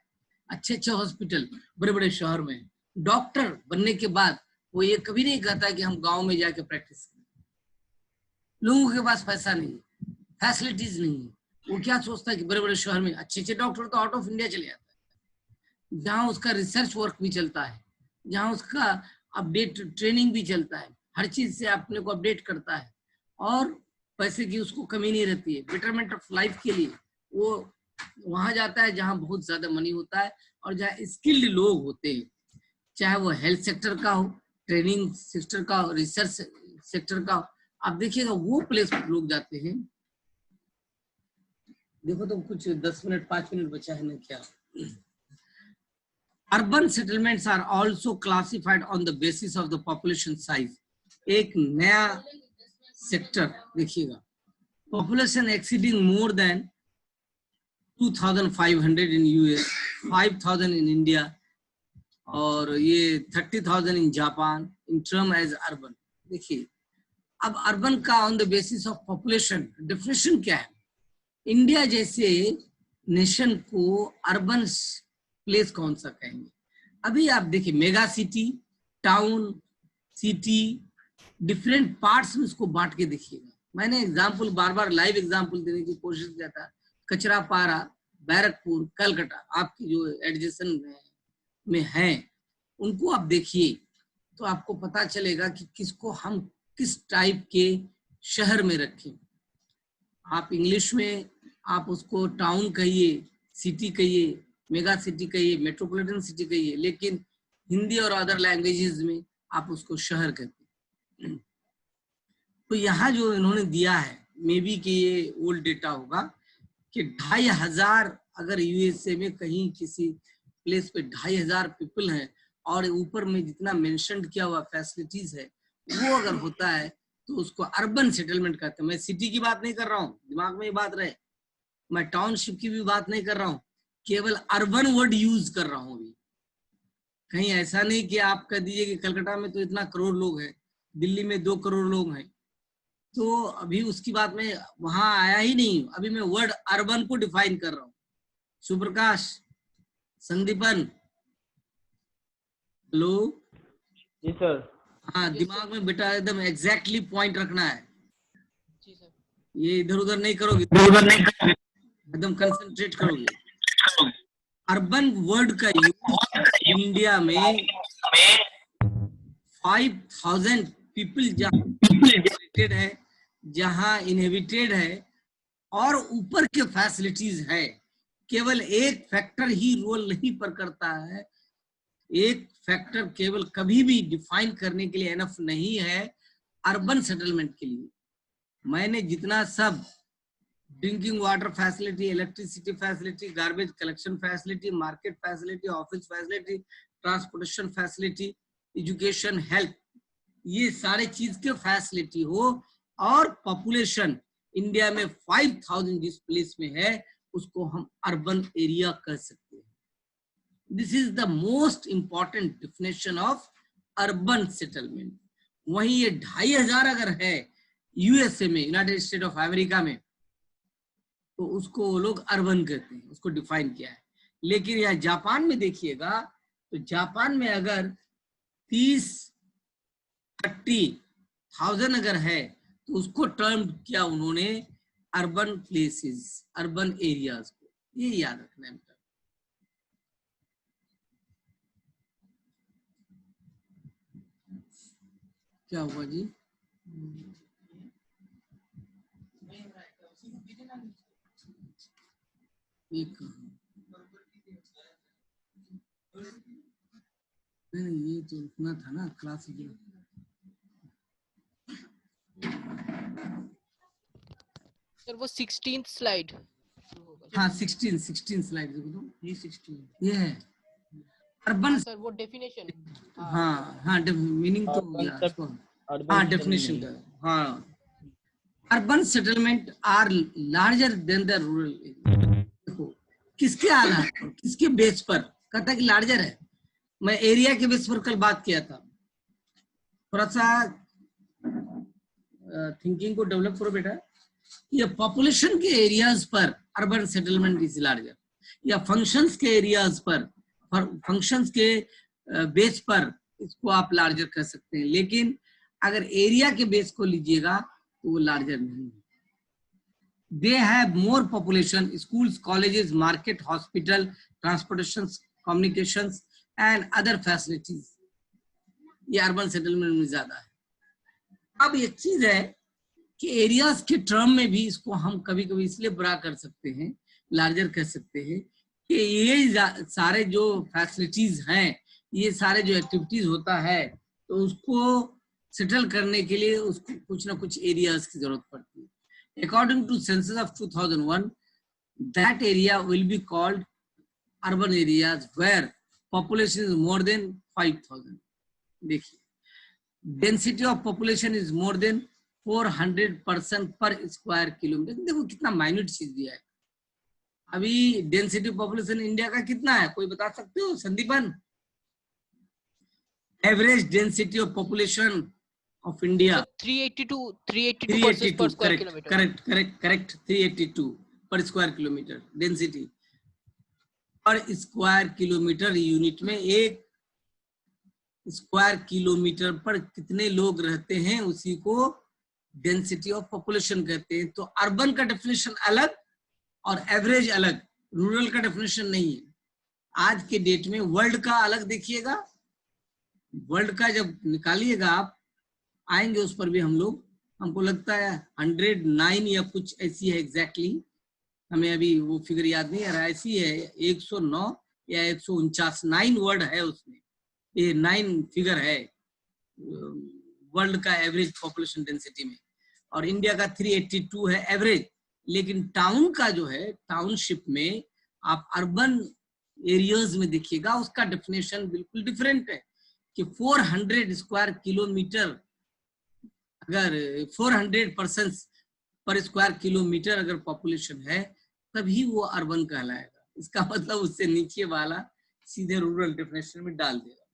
अच्छे अच्छे हॉस्पिटल बड़े बड़े शहर में, डॉक्टर बनने के बाद वो ये कभी नहीं कहता कि हम गांव में जाके प्रैक्टिस करें। लोगों के पास पैसा नहीं है, फैसिलिटीज नहीं है, वो क्या सोचता है कि बड़े बड़े शहर में अच्छे अच्छे डॉक्टर तो आउट ऑफ इंडिया चले जाता है, जहाँ उसका रिसर्च वर्क भी चलता है, जहाँ उसका अपडेट ट्रेनिंग भी चलता है, हर चीज से अपने को अपडेट करता है, और पैसे की उसको कमी नहीं रहती है। बेटरमेंट ऑफ लाइफ के लिए वो वहां जाता है जहाँ बहुत ज्यादा मनी होता है, और जहाँ स्किल्ड लोग होते हैं, चाहे वो हेल्थ सेक्टर का हो, ट्रेनिंग सेक्टर का हो, रिसर्च सेक्टर का हो। आप देखिएगा वो प्लेस पर लोग जाते हैं। देखो तो कुछ 10 मिनट 5 मिनट बचा है ना क्या। Urban settlements are also classified on the basis of the population size. एक नया सेक्टर देखिएगा, population exceeding more than 2500 in US, 5000 in India, और ये 30,000 in Japan, in term as urban. देखिए अब अर्बन का on the basis of population definition क्या है। इंडिया जैसे नेशन को अर्बन प्लेस कौन सा कहेंगे। अभी आप देखिए mega city, town, city, different parts में इसको बांट के देखिएगा। मैंने एग्जाम्पल बार बार लाइव एग्जाम्पल देने की कोशिश किया था, कचरापारा, बैरकपुर, कलकत्ता, आपकी जो एडजेसेंट में हैं, उनको आप देखिए तो आपको पता चलेगा कि किसको हम किस टाइप के शहर में रखें। आप इंग्लिश में आप उसको टाउन कहिए, सिटी कहिए, मेगा सिटी कहिए, मेट्रोपॉलिटन सिटी कहिए, लेकिन हिंदी और अदर लैंग्वेजेस में आप उसको शहर कहते हैं। तो यहाँ जो इन्होंने दिया है, मे बी कि ये ओल्ड डेटा होगा, कि 2500 अगर यूएसए में कहीं किसी प्लेस पे 2500 पीपल हैं और ऊपर में जितना मेंशन किया हुआ फैसिलिटीज है वो अगर होता है तो उसको अर्बन सेटलमेंट कहते हैं। मैं सिटी की बात नहीं कर रहा हूँ, दिमाग में ये बात रहे, मैं टाउनशिप की भी बात नहीं कर रहा हूँ, केवल अर्बन वर्ड यूज कर रहा हूँ अभी। कहीं ऐसा नहीं कि आप कह दीजिए कि कलकत्ता में तो इतना करोड़ लोग हैं, दिल्ली में 2 करोड़ लोग हैं, तो अभी उसकी बात में वहां आया ही नहीं। अभी मैं वर्ड अर्बन को डिफाइन कर रहा हूँ। सुप्रकाश, संदीपन, हेलो। जी सर। हाँ, दिमाग में बेटा एकदम एग्जैक्टली पॉइंट रखना है। जी सर। ये इधर उधर नहीं करोगे, एकदम कंसंट्रेट करोगे। अर्बन वर्ड का यूज इंडिया में 5000 पीपल जहाँ है, जहाँ इनहेबिटेड है और ऊपर के फैसिलिटीज है, केवल एक फैक्टर ही रोल नहीं पर करता है। एक फैक्टर केवल कभी भी डिफाइन करने के लिए एनफ नहीं है अर्बन सेटलमेंट के लिए। मैंने जितना सब drinking water facility, electricity facility, garbage collection facility, market facility, office facility, transportation facility, education, health, ये सारे चीज के फैसिलिटी हो और पॉपुलेशन इंडिया में 5000 जिस प्लेस में है उसको हम अर्बन एरिया कह सकते हैं। This is the most important definition of urban settlement. वहीं ये 2500 अगर है यूएसए में, यूनाइटेड स्टेट ऑफ अमेरिका में, तो उसको वो लोग अर्बन कहते हैं, उसको डिफाइन किया है। लेकिन यहाँ जापान में देखिएगा तो जापान में अगर 30,000 अगर है तो उसको टर्म किया उन्होंने अर्बन प्लेसेस, अर्बन एरियाज को। ये याद रखना है। क्या हुआ जी? एक नहीं, ये तो रुकना था ना क्लास। सर वो 16th स्लाइड। हाँ 16 स्लाइड देखो तो, ये 16 ये है अर्बन। सर वो डेफिनेशन। हाँ हाँ, मीनिंग तो हो गया इसको। हाँ डेफिनेशन का, हाँ। Urban settlement are larger than the rural area. देखो किसके आधार पर, किसके बेस पर कहता है कि लार्जर है। मैं एरिया के बेस पर कल बात किया था। थोड़ा सा थिंकिंग को डेवलप करो बेटा। ये पॉपुलेशन के एरियाज पर अर्बन सेटलमेंट इज लार्जर, या फंक्शंस के एरियाज पर, फंक्शंस के बेस पर इसको आप लार्जर कर सकते हैं। लेकिन अगर एरिया के बेस को लीजिएगा तो वो लार्जर नहीं है। They have more population, schools, colleges, market, hospital, transportation, communications and other facilities. ये अर्बन सेटलमेंट में ज्यादा है। अब एक चीज है कि एरियाज के टर्म में भी इसको हम कभी कभी इसलिए बड़ा कर सकते हैं, लार्जर कर सकते हैं, कि ये सारे जो फैसिलिटीज हैं, ये सारे जो एक्टिविटीज होता है, तो उसको सेटल करने के लिए उसको कुछ ना कुछ एरियाज की जरूरत पड़ती है। According to census of 2001, that area will be called urban areas where population is more than 5000। देखिए, density of population is more than 400 person per square kilometer. देखो कितना माइन्यूट चीज दिया है। अभी डेंसिटी पॉपुलेशन इंडिया का कितना है, कोई बता सकते हो Sandipan? Average density of population of India 382 persons per square kilometer। Correct 382 per square kilometer density. Per square kilometer unit में एक स्क्वायर किलोमीटर पर कितने लोग रहते हैं उसी को डेंसिटी ऑफ पॉपुलेशन कहते हैं। तो अर्बन का डेफिनेशन अलग और एवरेज अलग, रूरल का डेफिनेशन नहीं है। आज के डेट में वर्ल्ड का अलग देखिएगा, वर्ल्ड का जब निकालिएगा आप, आएंगे उस पर भी हम लोग, हमको लगता है 109 या कुछ ऐसी है एग्जैक्टली, हमें अभी वो फिगर याद नहीं आ रहा, ऐसी है 109 या 149, 9 वर्ड है उसमें, ये 9 फिगर है वर्ल्ड का एवरेज पॉपुलेशन डेंसिटी में, और इंडिया का 382 है एवरेज। लेकिन टाउन का जो है, टाउनशिप में आप अर्बन एरियाज में देखिएगा उसका डेफिनेशन बिल्कुल डिफरेंट है कि 400 स्क्वायर किलोमीटर, अगर 400 पर्सन पर स्क्वायर किलोमीटर अगर पॉपुलेशन है तभी वो अर्बन कहलाएगा। इसका मतलब उससे नीचे वाला सीधे रूरल डेफिनेशन में डाल देगा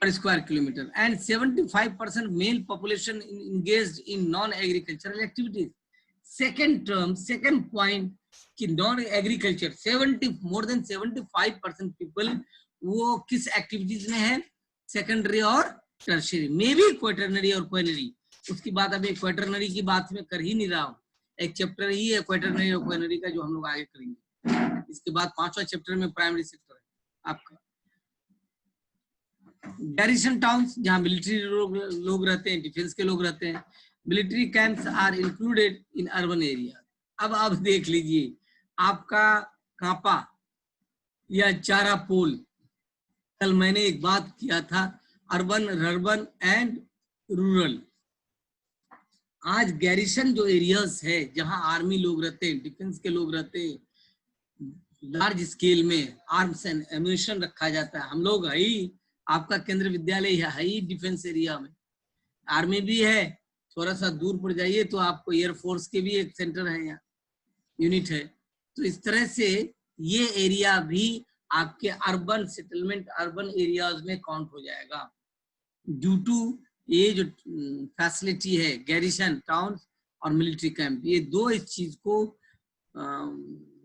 पर square kilometre. And 75% male population engaged in non agricultural activities. Second term, second point कि non agriculture more than 75% people वो किस एक्टिविटीज में है, सेकेंडरी और टर्शियरी, मे भी क्वाटरनरी और क्वाइनरी। उसकी बात अभी क्वाटरनरी की बात में कर ही नहीं रहा हूँ, एक चैप्टर ही है क्वाटरनरी और क्वाइनरी का जो हम लोग आगे करेंगे। इसके बाद 5वां चैप्टर में प्राइमरी सेक्टर है आपका। गैरिसन टाउन्स, जहाँ मिलिट्री लोग रहते हैं, डिफेंस के लोग रहते हैं। Military camps are included in urban area. अब आप देख लीजिए, आपका कांपा या चारापोल, कल मैंने एक बात किया था अर्बन, रर्बन एंड रूरल। आज गैरिसन जो एरियाज है जहां आर्मी लोग रहते हैं, डिफेंस के लोग रहते हैं, लार्ज स्केल में आर्म्स एंड एम्यूनिशन रखा जाता है। हम लोग है ही, आपका केंद्र विद्यालय है ही डिफेंस एरिया में, आर्मी भी है। थोड़ा सा दूर पड़ जाइए तो आपको एयरफोर्स के भी एक सेंटर है, यहाँ यूनिट है। तो इस तरह से ये एरिया भी आपके अर्बन सेटलमेंट, अर्बन एरियाज में काउंट हो जाएगा ड्यू टू ये जो फैसिलिटी है गैरिसन टाउन और मिलिट्री कैंप। ये दो इस चीज को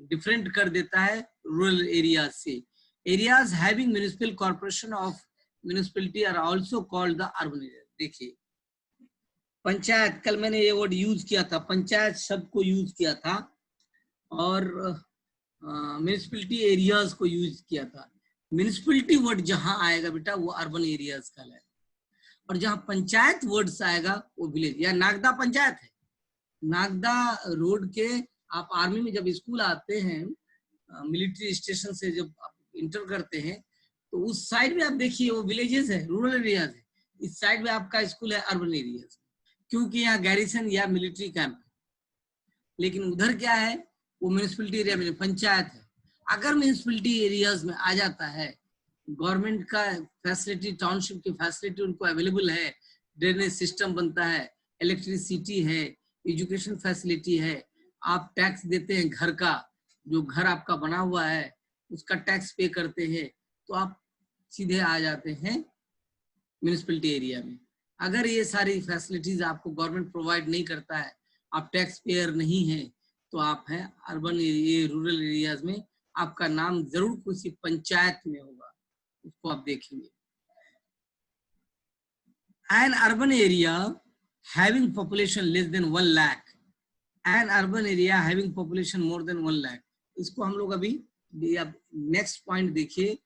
डिफरेंट कर देता है रूरल एरिया से। Areas having municipal corporation of municipality are also called the urban area. देखिए पंचायत, कल मैंने ये वर्ड यूज किया था, पंचायत शब्द को यूज किया था, और म्युनिसिपैलिटी एरियाज को यूज किया था। म्युनिसिपैलिटी वर्ड जहां आएगा बेटा वो अर्बन एरियाज का है, और जहां पंचायत वर्ड्स आएगा वो विलेज। या नागदा पंचायत है, नागदा रोड के, आप आर्मी में जब स्कूल आते हैं, मिलिट्री स्टेशन से जब आप इंटर करते हैं तो उस साइड में आप देखिए वो विलेजेस है, रूरल एरियाज है। इस साइड में आपका स्कूल है अर्बन एरियाज, क्योंकि यहाँ गैरिसन या मिलिट्री कैंप है। लेकिन उधर क्या है, वो म्युनिसिपैलिटी एरिया में पंचायत है। अगर म्युनिसिपैलिटी एरियाज में आ जाता है, गवर्नमेंट का फैसिलिटी, टाउनशिप की फैसिलिटी उनको अवेलेबल है, ड्रेनेज सिस्टम बनता है, इलेक्ट्रिसिटी है, एजुकेशन फैसिलिटी है, आप टैक्स देते हैं घर का, जो घर आपका बना हुआ है उसका टैक्स पे करते हैं, तो आप सीधे आ जाते हैं म्युनिसिपैलिटी एरिया में। अगर ये सारी फैसिलिटीज आपको गवर्नमेंट प्रोवाइड नहीं करता है, आप टैक्स पेयर नहीं है, तो आप हैं अर्बन एरिया, रूरल एरियाज में आपका नाम जरूर किसी पंचायत में होगा, उसको आप देखेंगे। An urban area having population less than 1 lakh, an urban area having population more than 1 lakh, इसको हम लोग अभी नेक्स्ट पॉइंट देखिए,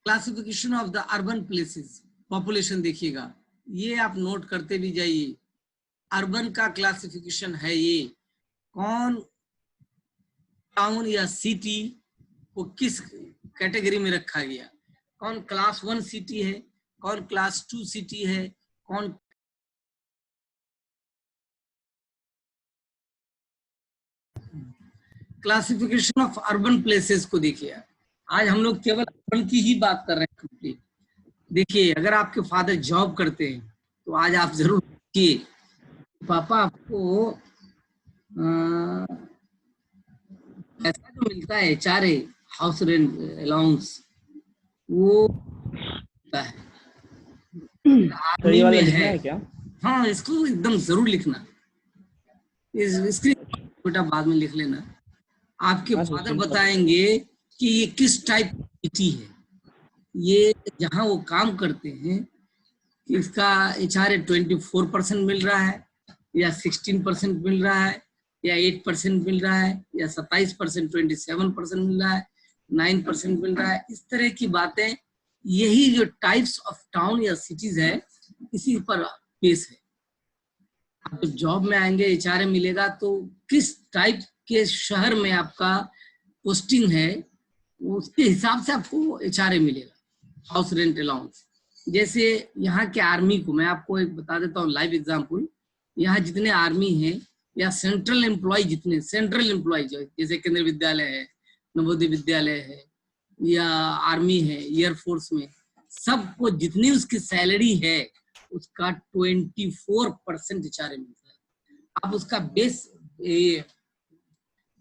classification of the urban places, population देखिएगा, ये आप नोट करते भी जाइए। अर्बन का क्लासिफिकेशन है ये, कौन टाउन या सिटी को किस कैटेगरी में रखा गया, कौन क्लास 1 सिटी है, कौन क्लास 2 सिटी है, कौन क्लासिफिकेशन ऑफ अर्बन प्लेसेस को देखिए। आज हम लोग केवल अर्बन की ही बात कर रहे हैं कंप्लीट। देखिए अगर आपके फादर जॉब करते हैं तो आज आप जरूर देखिए, पापा आपको पैसा जो मिलता है चारे हाउस रेंट अलाउंस वो मिलता है, आर्मी में है क्या? हाँ, इसको एकदम जरूर लिखना, इसकी बेटा बाद में लिख लेना। आपके फादर बताएंगे कि ये किस टाइप की सिटी है, ये जहां वो काम करते हैं इसका HRA 24% मिल रहा है, या 16% मिल रहा है, या 8% मिल रहा है, या 27%, 27% मिल रहा है, 9% मिल रहा है। इस तरह की बातें, यही जो टाइप्स ऑफ टाउन या सिटीज है इसी पर बेस है। आप जब जॉब में आएंगे एचआरए मिलेगा तो किस टाइप के शहर में आपका पोस्टिंग है उसके हिसाब से आपको एचआरए मिलेगा, हाउस रेंट अलाउंस। जैसे यहाँ के आर्मी को मैं आपको एक बता देता हूँ लाइव एग्जांपल। यहाँ जितने आर्मी हैं या सेंट्रल एम्प्लॉय, जितने सेंट्रल एम्प्लॉय जैसे केंद्रीय विद्यालय है, नवोदय विद्यालय है या आर्मी है, एयरफोर्स में, सबको जितनी उसकी सैलरी है उसका 24% एचआरए मिलता है। आप उसका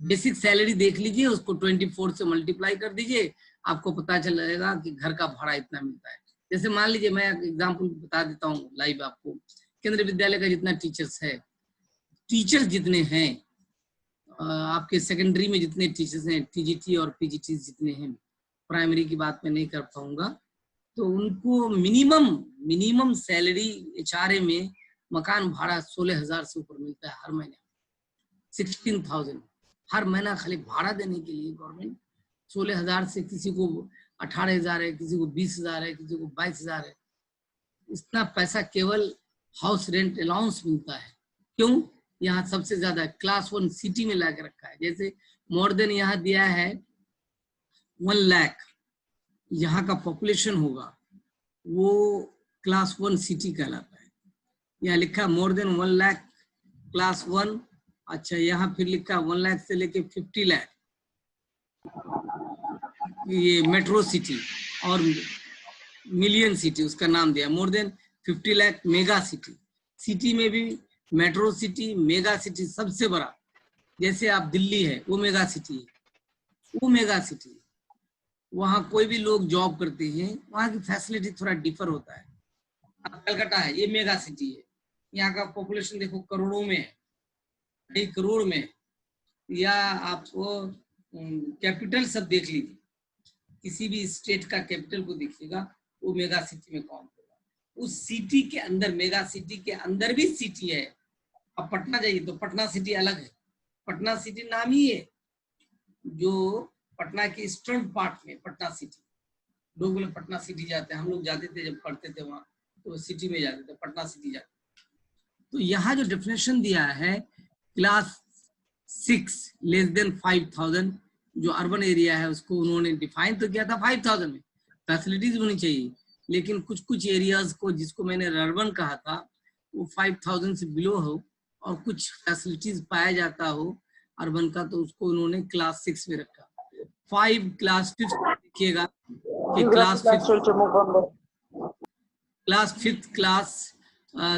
बेसिक सैलरी देख लीजिए, उसको 24 से मल्टीप्लाई कर दीजिए, आपको पता चल जाएगा कि घर का भाड़ा इतना मिलता है। जैसे मान लीजिए मैं एग्जांपल बता देता हूँ लाइव आपको, केंद्रीय विद्यालय का जितना टीचर्स है, टीचर्स जितने हैं आपके सेकेंडरी में जितने टीचर्स हैं, टीजीटी और पीजीटी जितने हैं, प्राइमरी की बात मैं नहीं कर पाऊंगा, तो उनको मिनिमम सैलरी एचआरए में मकान भाड़ा 16,000 से ऊपर मिलता है हर महीने। 16,000 हर महीना खाली भाड़ा देने के लिए गवर्नमेंट 16,000 से, किसी को 18,000 है, किसी को 20,000 है, किसी को 22,000 है। इतना पैसा केवल हाउस रेंट अलाउंस मिलता है। क्यों? यहाँ सबसे ज्यादा क्लास 1 सिटी में लाके रखा है। जैसे मोर देन यहाँ दिया है 1 लाख, यहाँ का पॉपुलेशन होगा वो क्लास 1 सिटी कहलाता है। यहाँ लिखा मोर देन 1 लाख क्लास 1। अच्छा, यहाँ फिर लिखा 1 लाख से लेके 50 लाख ये मेट्रो सिटी, और मिलियन सिटी उसका नाम दिया। More than 50 lakh mega city. City में भी मेट्रो सिटी, मेगा सिटी सबसे बड़ा। जैसे आप दिल्ली है वो मेगा सिटी है, वो मेगा सिटी। वहाँ कोई भी लोग जॉब करते हैं, वहाँ की फैसिलिटी थोड़ा डिफर होता है। कलकत्ता है, ये मेगा सिटी है, यहाँ का पॉपुलेशन देखो करोड़ों में है, कई करोड़ में। या आपको कैपिटल सब देख लीजिए, किसी भी स्टेट का कैपिटल को देखिएगा वो मेगा सिटी में काउंट होगा। उस सिटी के अंदर, मेगा सिटी के अंदर भी सिटी है। अब पटना जाइए तो पटना सिटी अलग है। पटना सिटी नाम ही है, जो पटना के ईस्टर्न पार्ट में पटना सिटी, लोग बोले पटना सिटी जाते हैं, हम लोग जाते थे जब पढ़ते थे वहां, तो सिटी में जाते थे, पटना सिटी जाते थे। तो यहाँ जो डेफिनेशन दिया है क्लास 6 लेस देन 5,000 जो अर्बन एरिया है उसको उन्होंने डिफाइन तो किया था 5,000 में, फैसिलिटीज होनी चाहिए। लेकिन कुछ कुछ एरियाज को, जिसको मैंने अर्बन कहा था, वो 5,000 से बिलो हो और कुछ फैसिलिटीज पाया जाता हो अर्बन का, तो उसको उन्होंने क्लास 6 में रखा। 5 क्लास 5 देखिएगा कि क्लास 5 क्लास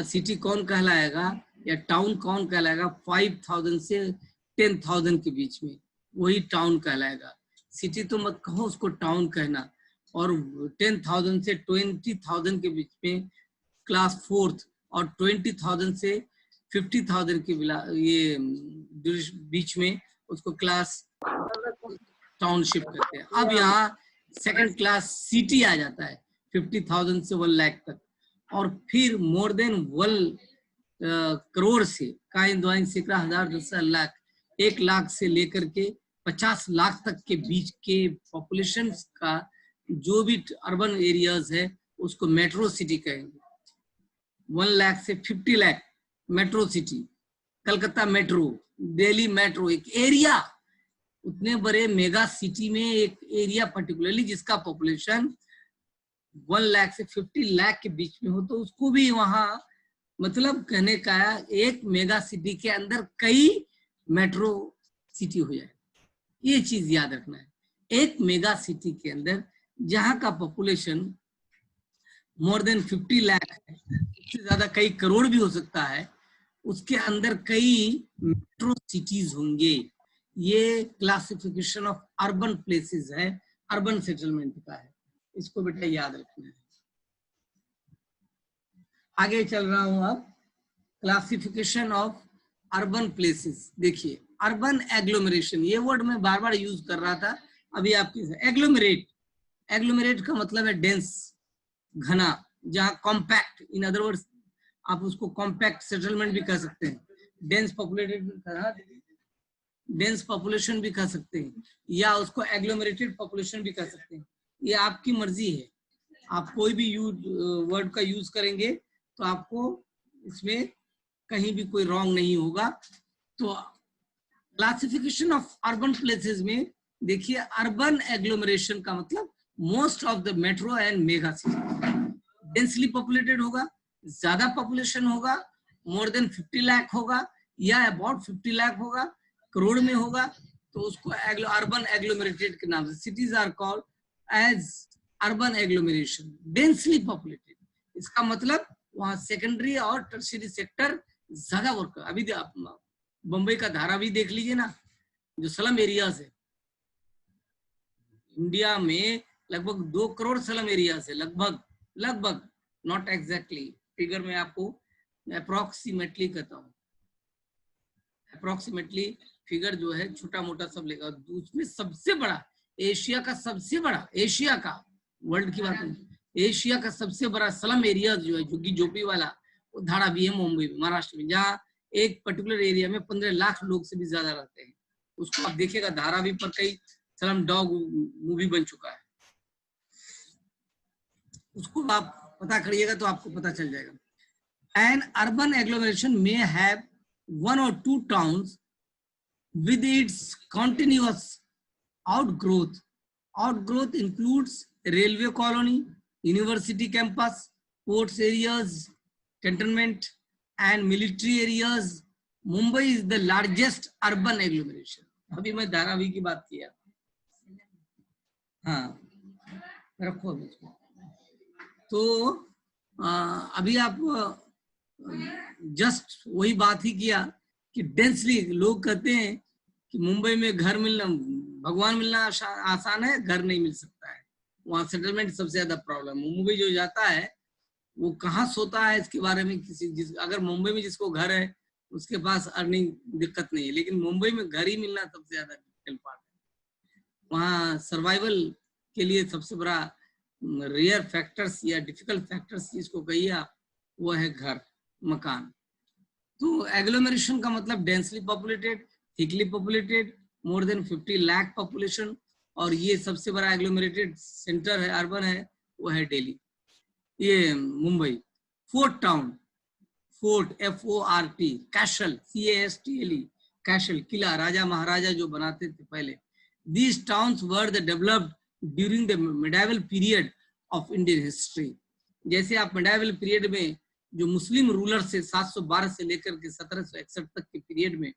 सिटी कौन कहलाएगा या टाउन कौन कहलाएगा? 5,000 से 10,000 के बीच में वही टाउन कहलाएगा। सिटी तो मत कहो, उसको टाउन कहना। और 10,000 से 20,000 के बीच में क्लास 4 और 20,000 से 50,000 के ये बीच में उसको क्लास टाउनशिप कहते हैं। अब यहाँ सेकंड क्लास सिटी आ जाता है 50,000 से 1 लाख तक, और फिर मोर देन 1 करोड़ से काइन द्वाइन सैकड़ा हजार 10 लाख, 1 लाख से लेकर के 50 लाख तक के बीच के पॉपुलेशन का जो भी अर्बन एरियाज है उसको मेट्रो सिटी कहेंगे। 1 लाख से 50 lakh metro city, Calcutta metro, Delhi metro, एक एरिया। उतने बड़े मेगा सिटी में एक एरिया पर्टिकुलरली जिसका पॉपुलेशन 1 लाख से 50 लाख के बीच में हो, तो उसको भी वहां, मतलब कहने का एक मेगा सिटी के अंदर कई मेट्रो सिटी हो जाए। ये चीज याद रखना है। एक मेगा सिटी के अंदर जहां का पॉपुलेशन मोर देन 50 लाख है, इससे ज्यादा कई करोड़ भी हो सकता है, उसके अंदर कई मेट्रो सिटीज होंगे। ये क्लासिफिकेशन ऑफ अर्बन प्लेसेस है, अर्बन सेटलमेंट का है, इसको बेटा याद रखना है। आगे चल रहा हूं अब, क्लासिफिकेशन ऑफ अर्बन प्लेसेस। देखिए अर्बन एग्लोमरेशन, ये वर्ड मैं बार बार यूज कर रहा था, अभी आपकी एग्लोमरेट। एग्लोमरेट का मतलब है डेंस, घना, जहाँ कॉम्पैक्ट, इन अदर वर्ड्स आप उसको कॉम्पैक्ट सेटलमेंट भी कह सकते हैं, डेंस पॉपुलेटेड, डेंस पॉपुलेशन भी कह सकते हैं, या उसको एग्लोमरेटेड पॉपुलेशन भी कह सकते हैं। ये आपकी मर्जी है, आप कोई भी वर्ड का यूज करेंगे तो आपको इसमें कहीं भी कोई रॉन्ग नहीं होगा। तो क्लासिफिकेशन ऑफ अर्बन प्लेसेस में देखिए, अर्बन एग्लोमरेशन का मतलब most of the metro and mega city, densely populated होगा, ज्यादा पॉपुलेशन होगा, मोर देन 50 लाख होगा या अबाउट 50 लाख होगा, करोड़ में होगा, तो उसको अर्बन एग्लोमरेटेड के नाम से, cities are called as urban agglomeration, densely populated. इसका मतलब वहां सेकेंडरी और टर्शियरी सेक्टर ज्यादा वर्क। अभी आप बम्बई का धारावी देख लीजिए ना, जो स्लम एरियाज है, इंडिया में लगभग 2 करोड़ स्लम एरियाज है, लगभग नॉट एग्जैक्टली फिगर में आपको अप्रोक्सीमेटली कहता हूँ, अप्रोक्सीमेटली फिगर जो है छोटा मोटा सब लेगा। उसमें सबसे बड़ा एशिया का, सबसे बड़ा एशिया का, वर्ल्ड की बात नहीं, एशिया का सबसे बड़ा स्लम एरिया जो है झुग्गी झोपड़ी वाला, वो धारावी है मुंबई में, महाराष्ट्र में, जहाँ एक पर्टिकुलर एरिया में 15 लाख लोग से भी ज्यादा रहते हैं। उसको आप देखिएगा, धारावी पर कई स्लम डॉग मूवी बन चुका है, उसको आप पता करिएगा तो आपको पता चल जाएगा। An urban agglomeration may have 1 or 2 towns with its continuous outgrowth. Outgrowth includes railway colony, university campus, ports areas, cantonment, and military areas. Mumbai is the largest urban agglomeration. अभी मैं धारावी की बात किया, हाँ रखो अभी इसको। तो अभी आप जस्ट वही बात ही किया कि डेंसली लोग कहते हैं कि मुंबई में घर मिलना, भगवान मिलना आसान है, घर नहीं मिल सकता है, वहां सेटलमेंट सबसे ज्यादा प्रॉब्लम। मुंबई जो जाता है वो कहाँ सोता है इसके बारे में अगर मुंबई में जिसको घर है उसके पास अर्निंग दिक्कत नहीं है, लेकिन मुंबई में घर ही मिलना सबसे ज्यादा डिफिकल्ट पार्ट है। वहाँ सर्वाइवल के लिए सबसे बड़ा रेयर फैक्टर्स या डिफिकल्ट फैक्टर्स जिसको कहिए आप, वो है घर, मकान। तो एग्लोमरेशन का मतलब densely populated, thickly populated, more than 50 lakh population, और ये सबसे बड़ा एग्लोमरेटेड सेंटर है, अर्बन है, वो है दिल्ली, ये Mumbai. Fort town, fort FORT, castle CASTLE, castle किला, राजा महाराजा जो बनाते थे पहले। These towns were developed during the medieval period of Indian history. जैसे आप medieval period में जो मुस्लिम रूलर से 712 से लेकर के 1761 तक के पीरियड में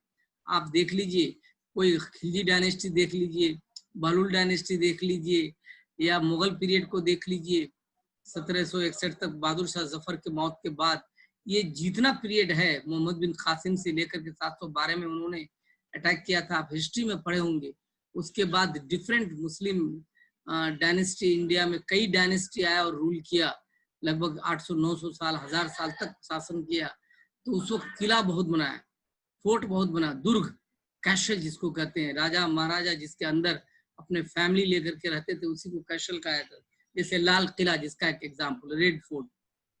आप देख लीजिए, कोई खिलजी डायनेस्टी देख लीजिए, बहलुल डायनेस्टी देख लीजिए, या मुगल पीरियड को देख लीजिए 1761 तक, बहादुर शाह जफर के मौत के बाद ये जितना पीरियड है, मोहम्मद बिन कासिम से लेकर के 712 में उन्होंने अटैक किया था, आप हिस्ट्री में पढ़े होंगे। उसके बाद डिफरेंट मुस्लिम डायनेस्टी, इंडिया में कई डायनेस्टी आया और रूल किया, लगभग 800-900 साल, 1000 साल तक शासन किया। तो उस वक्त किला बहुत बनाया, फोर्ट बहुत बना, दुर्ग, कैशल जिसको कहते हैं, राजा महाराजा जिसके अंदर अपने फैमिली लेकर के रहते थे, उसी को कैशल कहा जाता है। जैसे लाल किला जिसका एक एग्जाम्पल, रेड फोर्ट,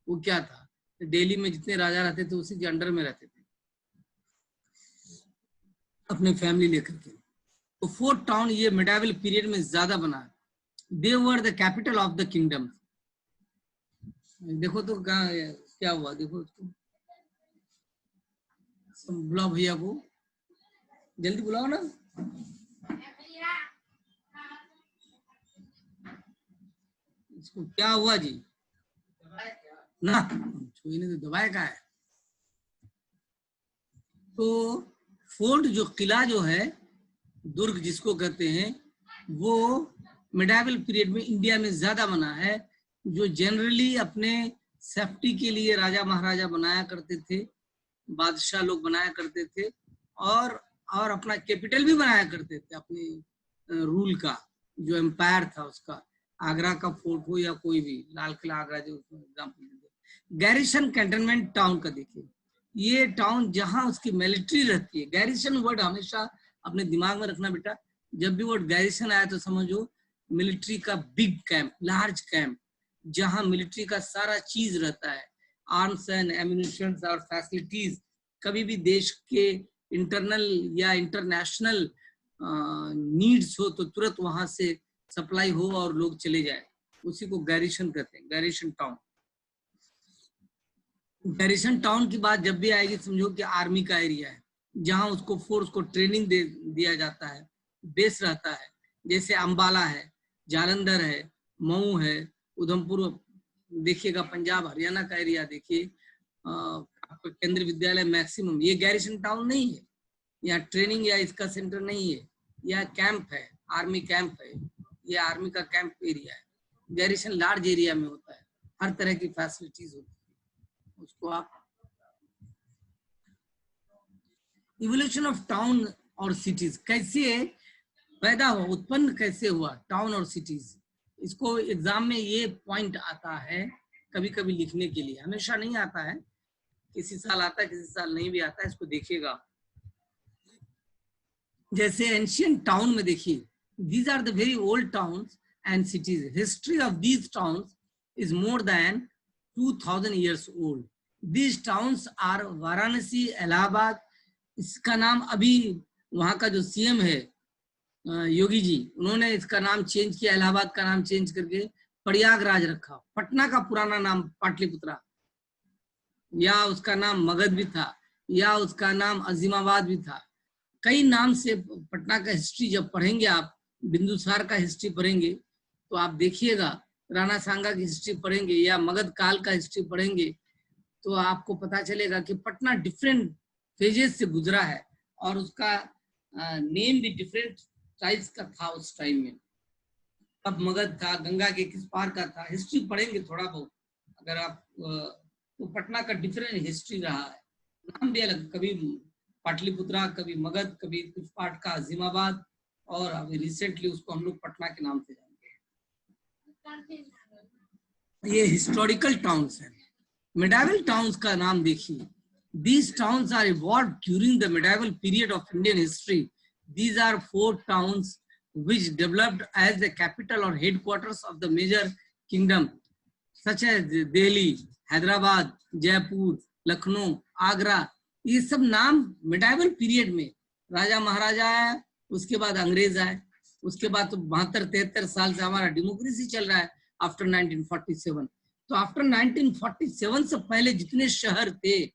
वो क्या था, दिल्ली में जितने राजा रहते थे उसी के अंडर में रहते थे अपने फैमिली लेकर के। तो फोर्ट टाउन ये मेडावल पीरियड में ज्यादा बना। They were the capital of the kingdom. देखो तो क्या हुआ, देखो बुलाओ भैया को, जल्दी बुलाओ ना। इसको क्या हुआ जी ना, छुईने तो दबाए का है। तो फोर्ट जो किला जो है, दुर्ग जिसको कहते हैं, वो मेडावल पीरियड में इंडिया में ज्यादा बना है, जो जनरली अपने सेफ्टी के लिए राजा महाराजा बनाया करते थे, बादशाह लोग बनाया करते थे, और अपना कैपिटल भी बनाया करते थे अपने रूल का, जो एम्पायर था उसका। आगरा का फोर्ट हो या कोई भी, लाल किला आगरा जो एग्जाम्पल दे। गैरिसन कैंटनमेंट टाउन का देखिए, ये टाउन जहां उसकी मिलिट्री रहती है। गैरिसन वर्ड हमेशा अपने दिमाग में रखना बेटा, जब भी वर्ड गैरिसन आया तो समझो मिलिट्री का बिग कैंप, लार्ज कैंप, जहां मिलिट्री का सारा चीज रहता है, आर्म्स एंड एम्यूनिशन और फैसिलिटीज। कभी भी देश के इंटरनल या इंटरनेशनल नीड्स हो तो तुरंत वहां से सप्लाई हो और लोग चले जाए, उसी को गैरिसन कहते हैं, गैरिसन टाउन। गैरिसन टाउन की बात जब भी आएगी समझो कि आर्मी का एरिया है, जहां उसको फोर्स को ट्रेनिंग दिया जाता है, बेस रहता है। जैसे अंबाला है, जालंधर है, मऊ है, उधमपुर देखिएगा, पंजाब हरियाणा का एरिया देखिए, आपका केंद्रीय विद्यालय मैक्सिमम, ये गैरिसन टाउन नहीं है, यहाँ ट्रेनिंग या इसका सेंटर नहीं है, यह कैंप है, आर्मी कैंप है, ये आर्मी का कैंप एरिया है। गैरिसन लार्ज एरिया में होता है, हर तरह की फैसिलिटीज होती है उसको आप। इवोल्यूशन ऑफ टाउन और सिटीज कैसे पैदा हुआ, उत्पन्न कैसे हुआ टाउन और सिटीज, इसको एग्जाम में ये पॉइंट आता है कभी कभी लिखने के लिए, हमेशा नहीं आता है, किसी साल आता है किसी साल नहीं भी आता है, इसको देखिएगा। जैसे एंशियंट टाउन में देखिए, these are the very old towns and cities. History of these towns is more than 2000 years old. These towns are Varanasi, Allahabad, इसका नाम अभी वहां का जो सीएम है योगी जी, उन्होंने इसका नाम चेंज किया, इलाहाबाद का नाम चेंज करके प्रयागराज रखा। पटना का पुराना नाम पाटलिपुत्रा, या उसका नाम मगध भी था, या उसका नाम अजीमाबाद भी था। कई नाम से पटना का हिस्ट्री जब पढ़ेंगे आप, बिंदुसार का हिस्ट्री पढ़ेंगे तो आप देखिएगा, राणा सांगा की हिस्ट्री पढ़ेंगे या मगध काल का हिस्ट्री पढ़ेंगे तो आपको पता चलेगा कि पटना डिफरेंट फेजेस से गुजरा है और उसका नेम भी डिफरेंट टाइप्स का था उस टाइम में। अब मगध था, गंगा के किस पार का था, हिस्ट्री पढ़ेंगे थोड़ा बहुत अगर आप, तो पटना का डिफरेंट हिस्ट्री रहा है, नाम भी अलग, कभी पाटलिपुत्रा, कभी मगध, कभी कुछ पार्ट का अजीमाबाद, और अभी रिसेंटली उसको हम लोग पटना के नाम से जानते हैं। ये हिस्टोरिकल टाउन्स हैं। मेडावल टाउन्स का नाम देखिए, these towns are evolved during the medieval period of Indian history. These are 4 towns which developed as the capital or headquarters of the major kingdom such as Delhi, Hyderabad, Jaipur, Lucknow, Agra। ये सब नाम medieval period में राजा महाराजा आया, उसके बाद अंग्रेज आए, उसके बाद तो 72-73 साल से हमारा डेमोक्रेसी चल रहा है आफ्टर 1947। तो आफ्टर 1947 से पहले जितने शहर थे,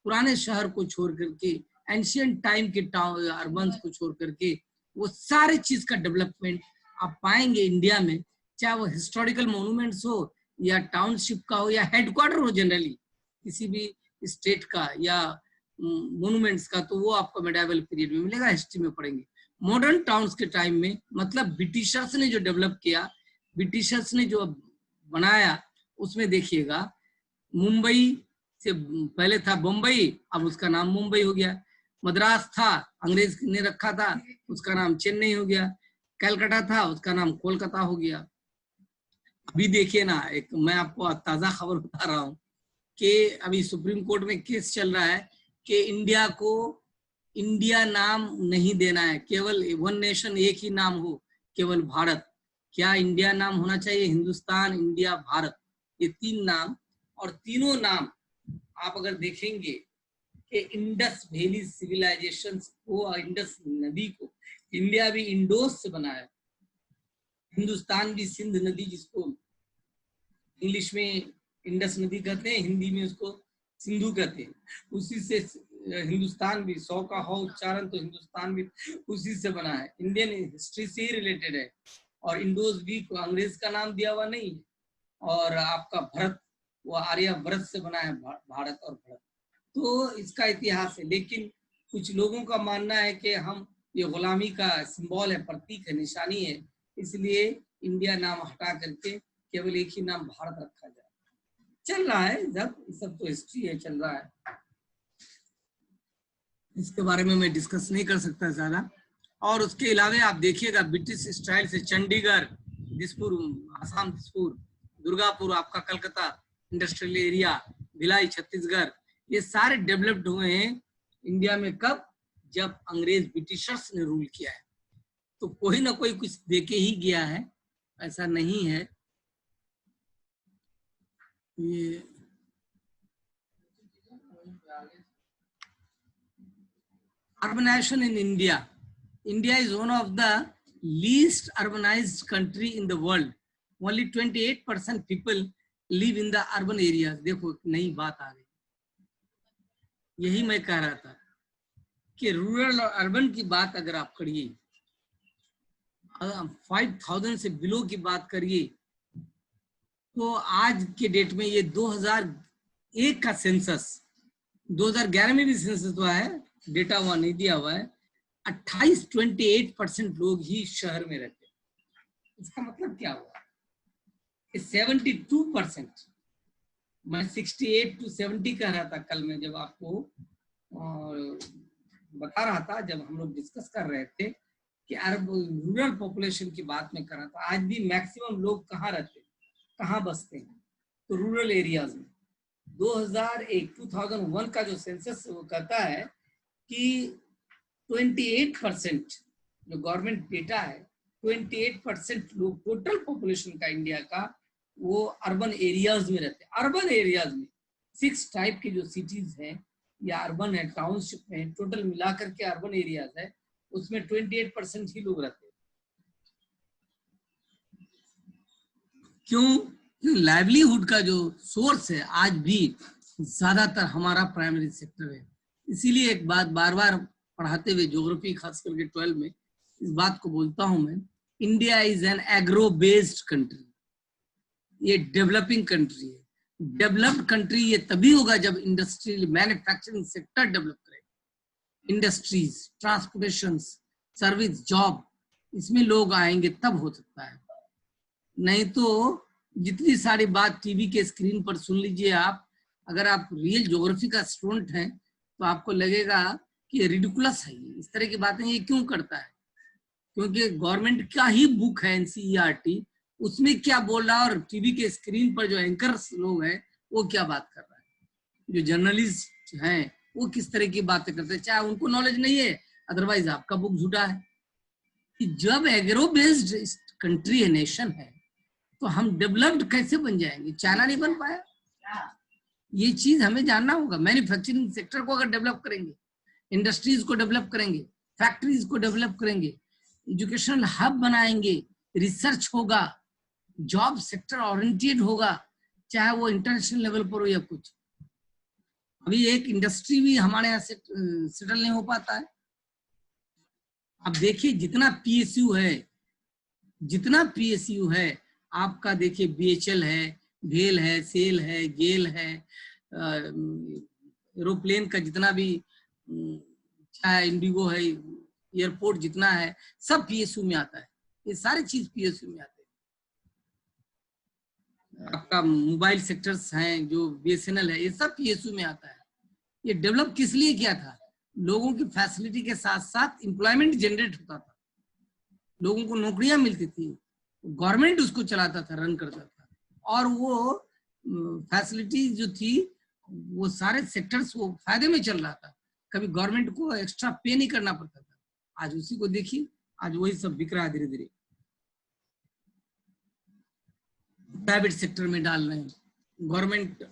पुराने शहर को छोड़ करके, एंशियंट टाइम के टाउन अर्बन्स को छोड़ करके, वो सारे चीज का डेवलपमेंट आप पाएंगे इंडिया में, चाहे वो हिस्टोरिकल मोन्यूमेंट्स हो या टाउनशिप का हो या हेडक्वार्टर हो जनरली किसी भी स्टेट का या मोन्यूमेंट्स का, तो वो आपको मेडावल पीरियड में मिलेगा, हिस्ट्री में पढ़ेंगे। मॉडर्न टाउन्स के टाइम में, मतलब ब्रिटिशर्स ने जो डेवलप किया, ब्रिटिशर्स ने जो बनाया, उसमें देखिएगा मुंबई से पहले था बम्बई, अब उसका नाम मुंबई हो गया। मद्रास था, अंग्रेज ने रखा था, उसका नाम चेन्नई हो गया। कलकत्ता था, उसका नाम कोलकाता हो गया। अभी देखिए ना, एक मैं आपको ताजा खबर बता रहा हूँ कि अभी सुप्रीम कोर्ट में केस चल रहा है कि इंडिया को इंडिया नाम नहीं देना है, केवल वन नेशन एक ही नाम हो, केवल भारत। क्या इंडिया नाम होना चाहिए? हिंदुस्तान, इंडिया, भारत, ये 3 नाम। और तीनों नाम आप अगर देखेंगे कि इंडस वैली सिविलाइजेशन को, इंडस नदी को, इंडिया भी इंडोस से बना है, हिंदुस्तान भी सिंध नदी, जिसको इंग्लिश में इंडस नदी कहते हैं, हिंदी में उसको सिंधु कहते हैं, उसी से हिंदुस्तान भी, 100 का हो उच्चारण तो हिंदुस्तान भी उसी से बना है, इंडियन हिस्ट्री से ही रिलेटेड है। और इंडोस भी को अंग्रेज का नाम दिया हुआ नहीं, और आपका भरत वो आर्यभट्ट से बना है, भारत और भरत, तो इसका इतिहास है। लेकिन कुछ लोगों का मानना है कि हम ये गुलामी का सिंबल है, प्रतीक है, निशानी है, इसलिए इंडिया नाम हटा करके केवल एक ही नाम भारत रखा जाए। चल रहा है जब, सब तो हिस्ट्री है, चल रहा है, इसके बारे में मैं डिस्कस नहीं कर सकता ज्यादा। और उसके अलावा आप देखिएगा ब्रिटिश स्टाइल से चंडीगढ़, दिसपुर, आसाम दिसपुर, दुर्गापुर आपका कलकत्ता इंडस्ट्रियल एरिया, भिलाई छत्तीसगढ़, ये सारे डेवलप्ड हुए हैं इंडिया में। कब? जब अंग्रेज ब्रिटिशर्स ने रूल किया है। तो कोई ना कोई कुछ देके ही गया है, ऐसा नहीं है। ये urbanization in India. India is one of the least urbanized country in the world. Only 28% people live in the urban areas. देखो नई बात आ गई, यही मैं कह रहा था कि रूरल और अर्बन की बात अगर आप करिए, 5000 से बिलो की बात करिए, तो आज के डेट में ये 2001 का सेंसस, 2011 में भी सेंसस हुआ है, डेटा हुआ नहीं दिया हुआ है, 28% लोग ही शहर में रहते हैं। इसका मतलब क्या हुआ? 72%, मैं 68 to 70 कह रहा था कल मैं जब आपको बता रहा था, जब हम लोग डिस्कस कर रहे थे कि रूरल पॉपुलेशन की बात में कर रहा था। आज भी मैक्सिमम लोग कहाँ रहते हैं, कहाँ बसते हैं? तो रूरल एरियाज में। 2001 का जो सेंसस वो कहता है कि 28%, जो गवर्नमेंट डेटा है, 28% लोग टोटल पॉपुलेशन का इंडिया का वो अर्बन एरियाज में रहते हैं। अर्बन एरियाज में 6 टाइप के जो सिटीज हैं या अर्बन है, टाउनशिप में, टोटल मिलाकर के अर्बन एरियाज है, उसमें 28% ही लोग रहते हैं। क्यों? लाइवलीहुड का जो सोर्स है आज भी ज्यादातर हमारा प्राइमरी सेक्टर है। इसीलिए एक बात बार बार पढ़ाते हुए ज्योग्राफी खास करके 12 में इस बात को बोलता हूं मैं, India is an agro based country. ये डेवलपिंग कंट्री है। डेवलप्ड कंट्री ये तभी होगा जब इंडस्ट्रियल मैन्युफैक्चरिंग सेक्टर डेवलप करे, इंडस्ट्रीज, ट्रांसपोर्टेशन, सर्विस, जॉब, इसमें लोग आएंगे तब हो सकता है। नहीं तो जितनी सारी बात टीवी के स्क्रीन पर सुन लीजिए आप, अगर आप रियल ज्योग्राफी का स्टूडेंट हैं तो आपको लगेगा कि ये रिडिकुलस है, इस तरह की बातें ये क्यों करता है? क्योंकि गवर्नमेंट का ही बुक है NCERT, उसमें क्या बोल रहा है और टीवी के स्क्रीन पर जो एंकर्स लोग हैं वो क्या बात कर रहा है, जो जर्नलिस्ट हैं वो किस तरह की बातें करते हैं, चाहे उनको नॉलेज नहीं है, अदरवाइज आपका बुक झूठा है। कि जब एग्रो बेस्ड कंट्री है, नेशन है, तो हम डेवलप्ड कैसे बन जाएंगे? चाइना नहीं बन पाया, ये चीज हमें जानना होगा। मैन्युफैक्चरिंग सेक्टर को अगर डेवलप करेंगे, इंडस्ट्रीज को डेवलप करेंगे, फैक्ट्रीज को डेवलप करेंगे, एजुकेशनल हब बनाएंगे, रिसर्च होगा, जॉब सेक्टर ओरिएंटेड होगा, चाहे वो इंटरनेशनल लेवल पर हो या कुछ। अभी एक इंडस्ट्री भी हमारे यहाँ से सेटल नहीं हो पाता है। अब देखिए जितना PSU है आपका, देखिए BHL है, भेल है, सेल है, गेल है, एरोप्लेन का जितना भी चाहे इंडिगो है, एयरपोर्ट जितना है, सब PSU में आता है। ये सारी चीज PSU में आते हैं। आपका मोबाइल सेक्टर्स हैं जो BSNL है, ये सब PSU में आता है। ये डेवलप किस लिए किया था? लोगों की फैसिलिटी के साथ साथ एम्प्लॉयमेंट जनरेट होता था, लोगों को नौकरियां मिलती थी, गवर्नमेंट उसको चलाता था, रन करता था, और वो फैसिलिटी जो थी वो सारे सेक्टर्स वो फायदे में चल रहा था, कभी गवर्नमेंट को एक्स्ट्रा पे नहीं करना पड़ता था। आज उसी को देखिए, आज वही सब बिक रहा है धीरे धीरे, प्राइवेट सेक्टर में डाल रहे हैं। गवर्नमेंट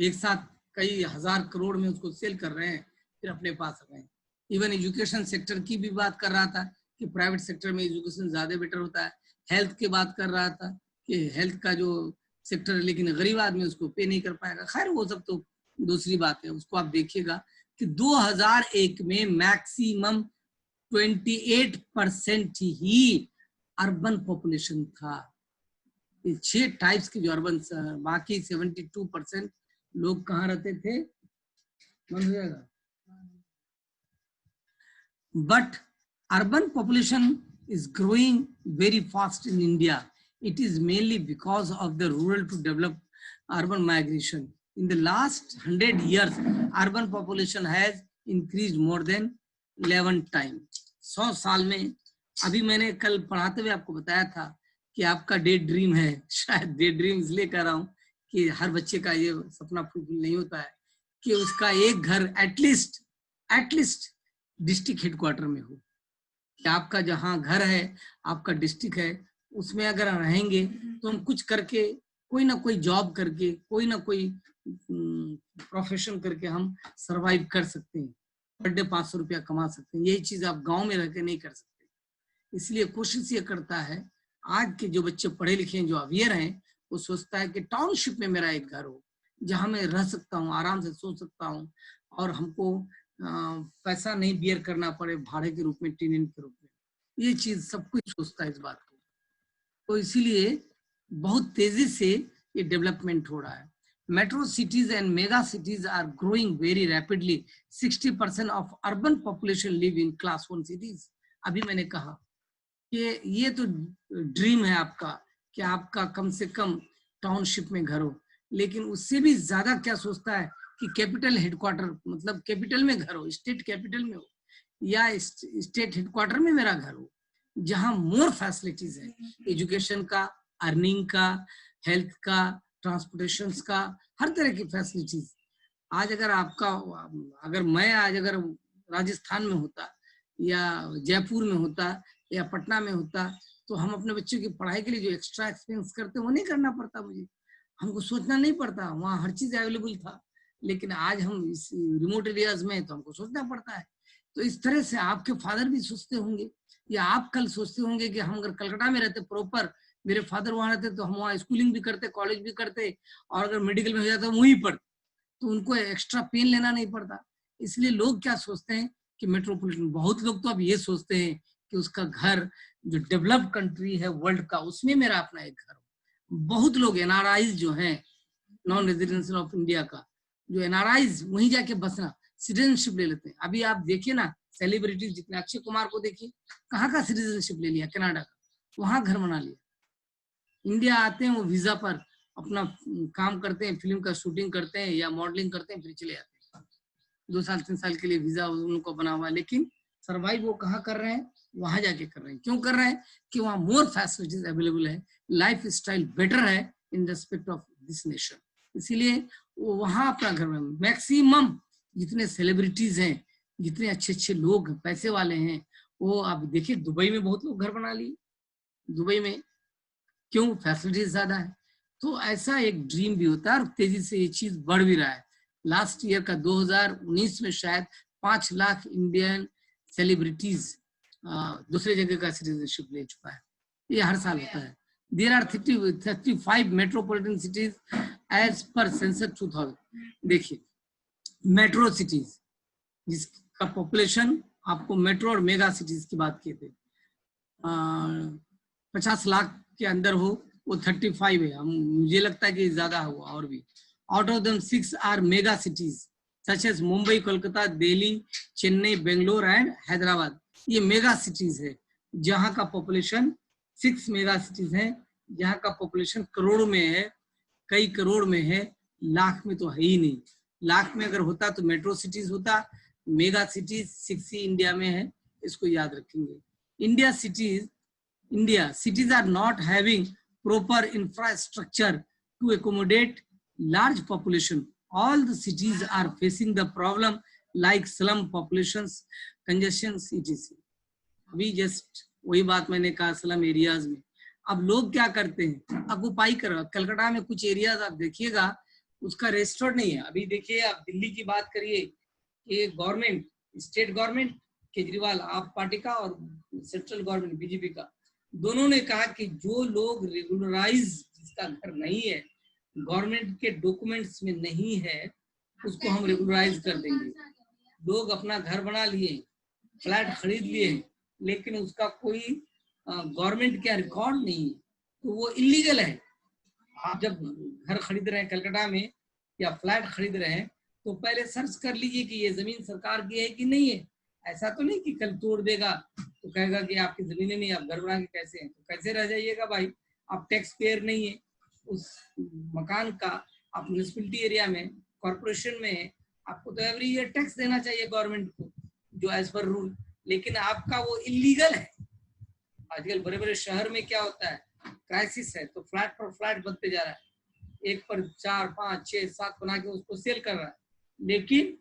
एक साथ कई हजार करोड़ में उसको सेल कर रहे हैं, फिर अपने पास रहे हैं। इवन एजुकेशन सेक्टर की भी बात कर रहा था कि प्राइवेट सेक्टर में एजुकेशन ज्यादा बेटर होता है। हेल्थ की बात कर रहा था कि हेल्थ का जो सेक्टर है, लेकिन गरीब आदमी उसको पे नहीं कर पाएगा। खैर वो सब तो दूसरी बात है, उसको आप देखिएगा कि 2001 में मैक्सिमम 28% ही अर्बन पॉपुलेशन था। 6 टाइप्स के जो अर्बन, बाकी 72% लोग कहाँ रहते थे? बंद हो जाएगा। But urban population is growing very fast in India. It is mainly because of the rural to develop urban migration. In the last 100 years, urban population has increased more than 11 times. 100 साल में, अभी मैंने कल पढ़ाते हुए आपको बताया था कि आपका डे ड्रीम है, शायद डे ड्रीम इसलिए कह रहा हूँ कि हर बच्चे का ये सपना फुलफिल नहीं होता है कि उसका एक घर एटलीस्ट डिस्ट्रिक्ट हेडक्वार्टर में हो, कि आपका जहाँ घर है, आपका डिस्ट्रिक्ट है, उसमें अगर रहेंगे तो हम कुछ करके, कोई ना कोई जॉब करके, कोई ना कोई प्रोफेशन करके हम सरवाइव कर सकते हैं, पर डे 500 रुपया कमा सकते हैं। यही चीज आप गांव में रहकर नहीं कर सकते। इसलिए कोशिश ये करता है, आज के जो बच्चे पढ़े लिखे हैं, जो अवेयर हैं, वो सोचता है कि टाउनशिप में मेरा एक घर हो, जहाँ मैं रह सकता हूँ, आराम से सो सकता हूँ, और हमको पैसा नहीं बियर करना पड़े भाड़े के रूप में, टेनेंट के रूप में। ये चीज सब कुछ सोचता है इस बात को। तो इसीलिए बहुत तेजी से ये डेवलपमेंट हो रहा है। Metro cities and mega cities are growing very rapidly. 60% of urban population live in class 1 cities. अभी मैंने कहा कि ये तो ड्रीम है आपका कि आपका कम से कम टाउनशिप में घर हो, लेकिन उससे भी ज्यादा क्या सोचता है कि कैपिटल हेडक्वार्टर, मतलब कैपिटल में घर हो, स्टेट कैपिटल में हो या स्टेट हेडक्वार्टर में मेरा घर हो, जहां मोर फैसिलिटीज है, एजुकेशन का, अर्निंग का, हेल्थ का, ट्रांसपोर्टेशन का, हर तरह की फैसिलिटीज। आज अगर मैं आज अगर राजस्थान में होता या जयपुर में होता या पटना में होता, तो हम अपने बच्चों की पढ़ाई के लिए जो एक्स्ट्रा एक्सपेंस करते वो नहीं करना पड़ता, मुझे हमको सोचना नहीं पड़ता, वहाँ हर चीज अवेलेबल था। लेकिन आज हम इस रिमोट एरियाज में तो हमको सोचना पड़ता है। तो इस तरह से आपके फादर भी सोचते होंगे, या आप कल सोचते होंगे कि हम अगर कलकत्ता में रहते प्रॉपर, मेरे फादर वहां रहते, तो हम वहाँ स्कूलिंग भी करते, कॉलेज भी करते, और अगर मेडिकल में हो जाता तो वहीं पढ़ते, तो उनको एक्स्ट्रा पेन लेना नहीं पड़ता। इसलिए लोग क्या सोचते हैं कि मेट्रोपॉलिटन, बहुत लोग तो अब ये सोचते हैं कि उसका घर जो डेवलप्ड कंट्री है वर्ल्ड का, उसमें मेरा अपना एक घर हो। बहुत लोग एनआरआईज जो हैं, नॉन रेजिडेंशियल ऑफ इंडिया का, जो एनआरआईज वहीं जाके बसना, सिटीजनशिप ले लेते हैं। अभी आप देखिए ना, सेलिब्रिटीज जितने, अक्षय कुमार को देखिए, कहाँ का सिटीजनशिप ले लिया, कनाडा का, वहां घर बना लिया। इंडिया आते हैं वो वीजा पर अपना काम करते हैं, फिल्म का शूटिंग करते हैं या मॉडलिंग करते हैं, फिर चले जाते हैं। 2 साल 3 साल के लिए वीजा उनको बना हुआ है, लेकिन सर्वाइव वो कहाँ कर रहे हैं, वहां जाके कर रहे हैं। क्यों कर रहे हैं? कि वहाँ मोर फैसिलिटीज अवेलेबल है, लाइफ स्टाइल बेटर है in respect of this nation. इसीलिए वो वहां अपना घर में, मैक्सिमम जितने सेलिब्रिटीज हैं, जितने अच्छे अच्छे लोग पैसे वाले हैं, वो आप देखिए दुबई में बहुत लोग घर बना लिए। दुबई में क्यों? फैसिलिटीज ज्यादा है। तो ऐसा एक ड्रीम भी होता है और तेजी से ये चीज बढ़ भी रहा है। लास्ट ईयर का 2019 में शायद 5 लाख इंडियन सेलिब्रिटीज दूसरे जगह का सिटीजनशिप ले चुका है। ये हर साल होता है। There are 35 metropolitan cities as per census 2000। देखिए मेट्रो सिटीज जिसका पॉपुलेशन, आपको मेट्रो और मेगा सिटीज की बात किए थे, 50 लाख के अंदर हो, वो 35 है। मुझे लगता है कि ज्यादा हुआ और भी। Out of them 6 are mega cities such as Mumbai, Kolkata, Delhi, Chennai, Bangalore and Hyderabad. ये मेगा सिटीज है जहां का पॉपुलेशन, 6 मेगा सिटीज हैं जहां का पॉपुलेशन करोड़ में है, कई करोड़ में है, लाख में तो है ही नहीं। लाख में अगर होता तो मेट्रो सिटीज होता, मेगा सिटीज 6 ही इंडिया में है, इसको याद रखेंगे। India cities are not having proper infrastructure to accommodate large population. All the cities are facing the problem like slum populations, congestions, etc. अभी जस्ट वही बात मैंने कहा, स्लम एरियाज में अब लोग क्या करते हैं, ऑक्युपाई कर रहे हैं। कलकत्ता में कुछ एरियाज आप देखिएगा उसका रजिस्टर्ड नहीं है। अभी देखिए आप दिल्ली की बात करिए कि गवर्नमेंट, स्टेट गवर्नमेंट केजरीवाल आप पार्टी का और सेंट्रल गवर्नमेंट बीजेपी का, दोनों ने कहा कि जो लोग रेगुलराइज, जिसका घर नहीं है, गवर्नमेंट के डॉक्यूमेंट्स में नहीं है, उसको हम रेगुलराइज कर देंगे। लोग अपना घर बना लिए, फ्लैट खरीद लिए, लेकिन उसका कोई गवर्नमेंट का रिकॉर्ड नहीं है, तो वो इलीगल है। आप जब घर खरीद रहे हैं कलकत्ता में या फ्लैट खरीद रहे हैं, तो पहले सर्च कर लीजिए कि ये जमीन सरकार की है कि नहीं है। ऐसा तो नहीं कि कल तोड़ देगा तो कहेगा कि आपकी जमीनें नहीं, आप घर बना के कैसे हैं, तो कैसे रह जाइएगा भाई, आप टैक्स पेयर नहीं है उस मकान का। आप म्यूनिसिपैलिटी एरिया में, कॉर्पोरेशन में है, आपको तो एवरी ईयर टैक्स देना चाहिए गवर्नमेंट को, जो एज पर रूल, लेकिन आपका वो इलीगल है। आजकल बड़े बड़े शहर में क्या होता है, क्राइसिस है, तो फ्लैट पर फ्लैट बनते जा रहा है, एक पर 4, 5, 6, 7 बना के उसको सेल कर रहा है। लेकिन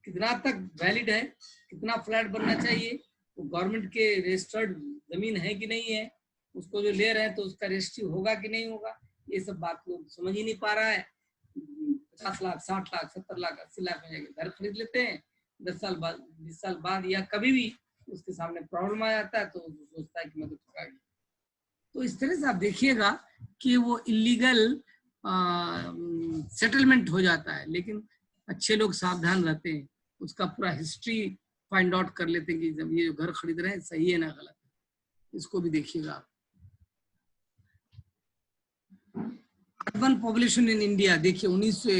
कितना तक वैलिड है, कितना फ्लैट बनना चाहिए, तो गवर्नमेंट के रजिस्टर्ड जमीन है कि नहीं है, उसको जो ले रहे हैं तो उसका रजिस्ट्री होगा कि नहीं होगा, ये सब बात लोग समझ ही नहीं पा रहा है। 50 लाख, 60 लाख, 70 लाख, 80 लाख में जाके घर खरीद लेते हैं। 10 साल बाद, 20 साल बाद या कभी भी उसके सामने प्रॉब्लम आ जाता है तो सोचता है कि मैं तो ठगा गया। तो इस तरह से आप देखिएगा कि वो इलीगल सेटलमेंट हो जाता है। लेकिन अच्छे लोग सावधान रहते हैं, उसका पूरा हिस्ट्री फाइंड आउट कर लेते हैं कि जब ये घर खरीद रहे हैं सही है ना गलत है। इसको भी देखिएगा आप। अर्बन पॉपुलेशन इन इंडिया देखिए 1900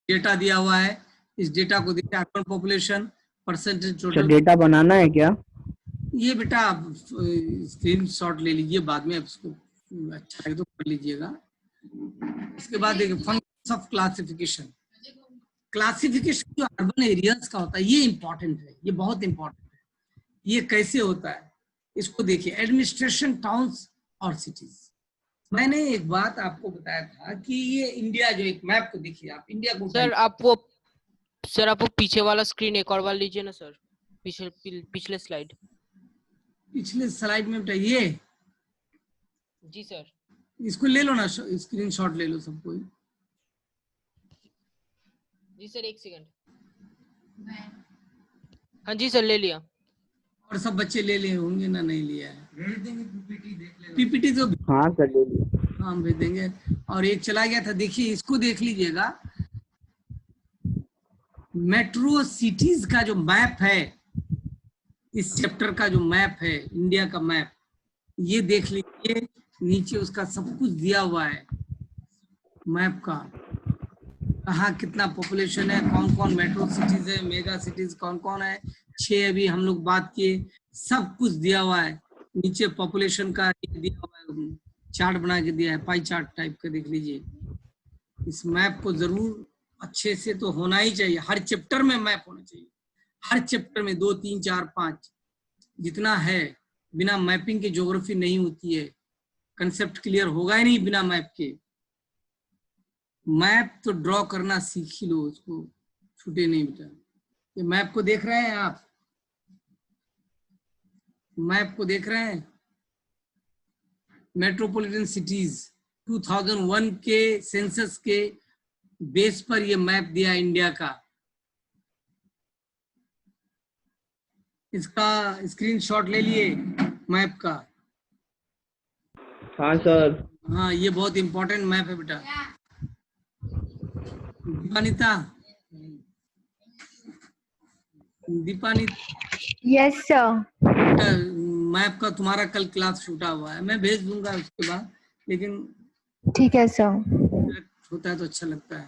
डेटा दिया हुआ है, इस डेटा को देखिए urban population percentage total. Data बनाना है क्या? ये बेटा आप स्क्रीन शॉट ले लीजिए, बाद में आप इसको अच्छा है तो कर लीजिएगा। इसके बाद देखिए फंक्शंस ऑफ क्लासिफिकेशन। क्लासिफिकेशन जो अर्बन एरियाज का होता है ये इंपॉर्टेंट है, ये बहुत इंपॉर्टेंट है। ये कैसे होता है इसको देखिए, एडमिनिस्ट्रेशन टाउन्स और सिटीज। मैंने एक बात आपको बताया था कि ये इंडिया जो एक मैप को देखिए आप, इंडिया को सर आप वो पीछे वाला स्क्रीन एक और बार लीजिए ना सर, पिछले स्लाइड। पिछले स्लाइड में बेटा ये, जी सर। इसको ले लो ना, स्क्रीन शॉट ले लो सबको। जी सर एक सेकंड। हाँ जी सर ले लिया। और सब बच्चे ले लिए होंगे ना, नहीं लिया है? भेज देंगे पीपीटी, देख लेना। पीपीटी तो हाँ सर ले लिया। हाँ भेज देंगे। और एक चला गया था, देखिए इसको देख लीजिएगा। मेट्रो सिटीज का जो मैप है, इस चैप्टर का जो मैप है इंडिया का मैप, ये देख लीजिए, नीचे उसका सब कुछ दिया हुआ है मैप का, कहाँ कितना पॉपुलेशन है, कौन कौन मेट्रो सिटीज है, मेगा सिटीज कौन कौन है, 6 अभी हम लोग बात किए, सब कुछ दिया हुआ है। नीचे पॉपुलेशन का दिया हुआ है, चार्ट बना के दिया है, पाई चार्ट टाइप का, देख लीजिए। इस मैप को जरूर अच्छे से तो होना ही चाहिए, हर चैप्टर में मैप होना चाहिए, हर चैप्टर में 2 3 4 5 जितना है। बिना मैपिंग के ज्योग्राफी नहीं होती है, कंसेप्ट क्लियर होगा ही नहीं बिना मैप के। मैप तो ड्रॉ करना सीख ही लो, उसको छूटे नहीं बेटा। ये मैप को देख रहे हैं आप, मैप को देख रहे हैं, मेट्रोपॉलिटन सिटीज 2001 के सेंसस के बेस पर ये मैप दिया इंडिया का। इसका स्क्रीनशॉट ले लिए मैप का। हाँ सर। हाँ ये बहुत इंपॉर्टेंट मैप है बेटा। Dipanita, Yes, sir. बेटा मैप का तुम्हारा कल क्लास छूटा हुआ है, मैं भेज दूंगा उसके बाद, लेकिन ठीक है सर। होता है तो अच्छा लगता है।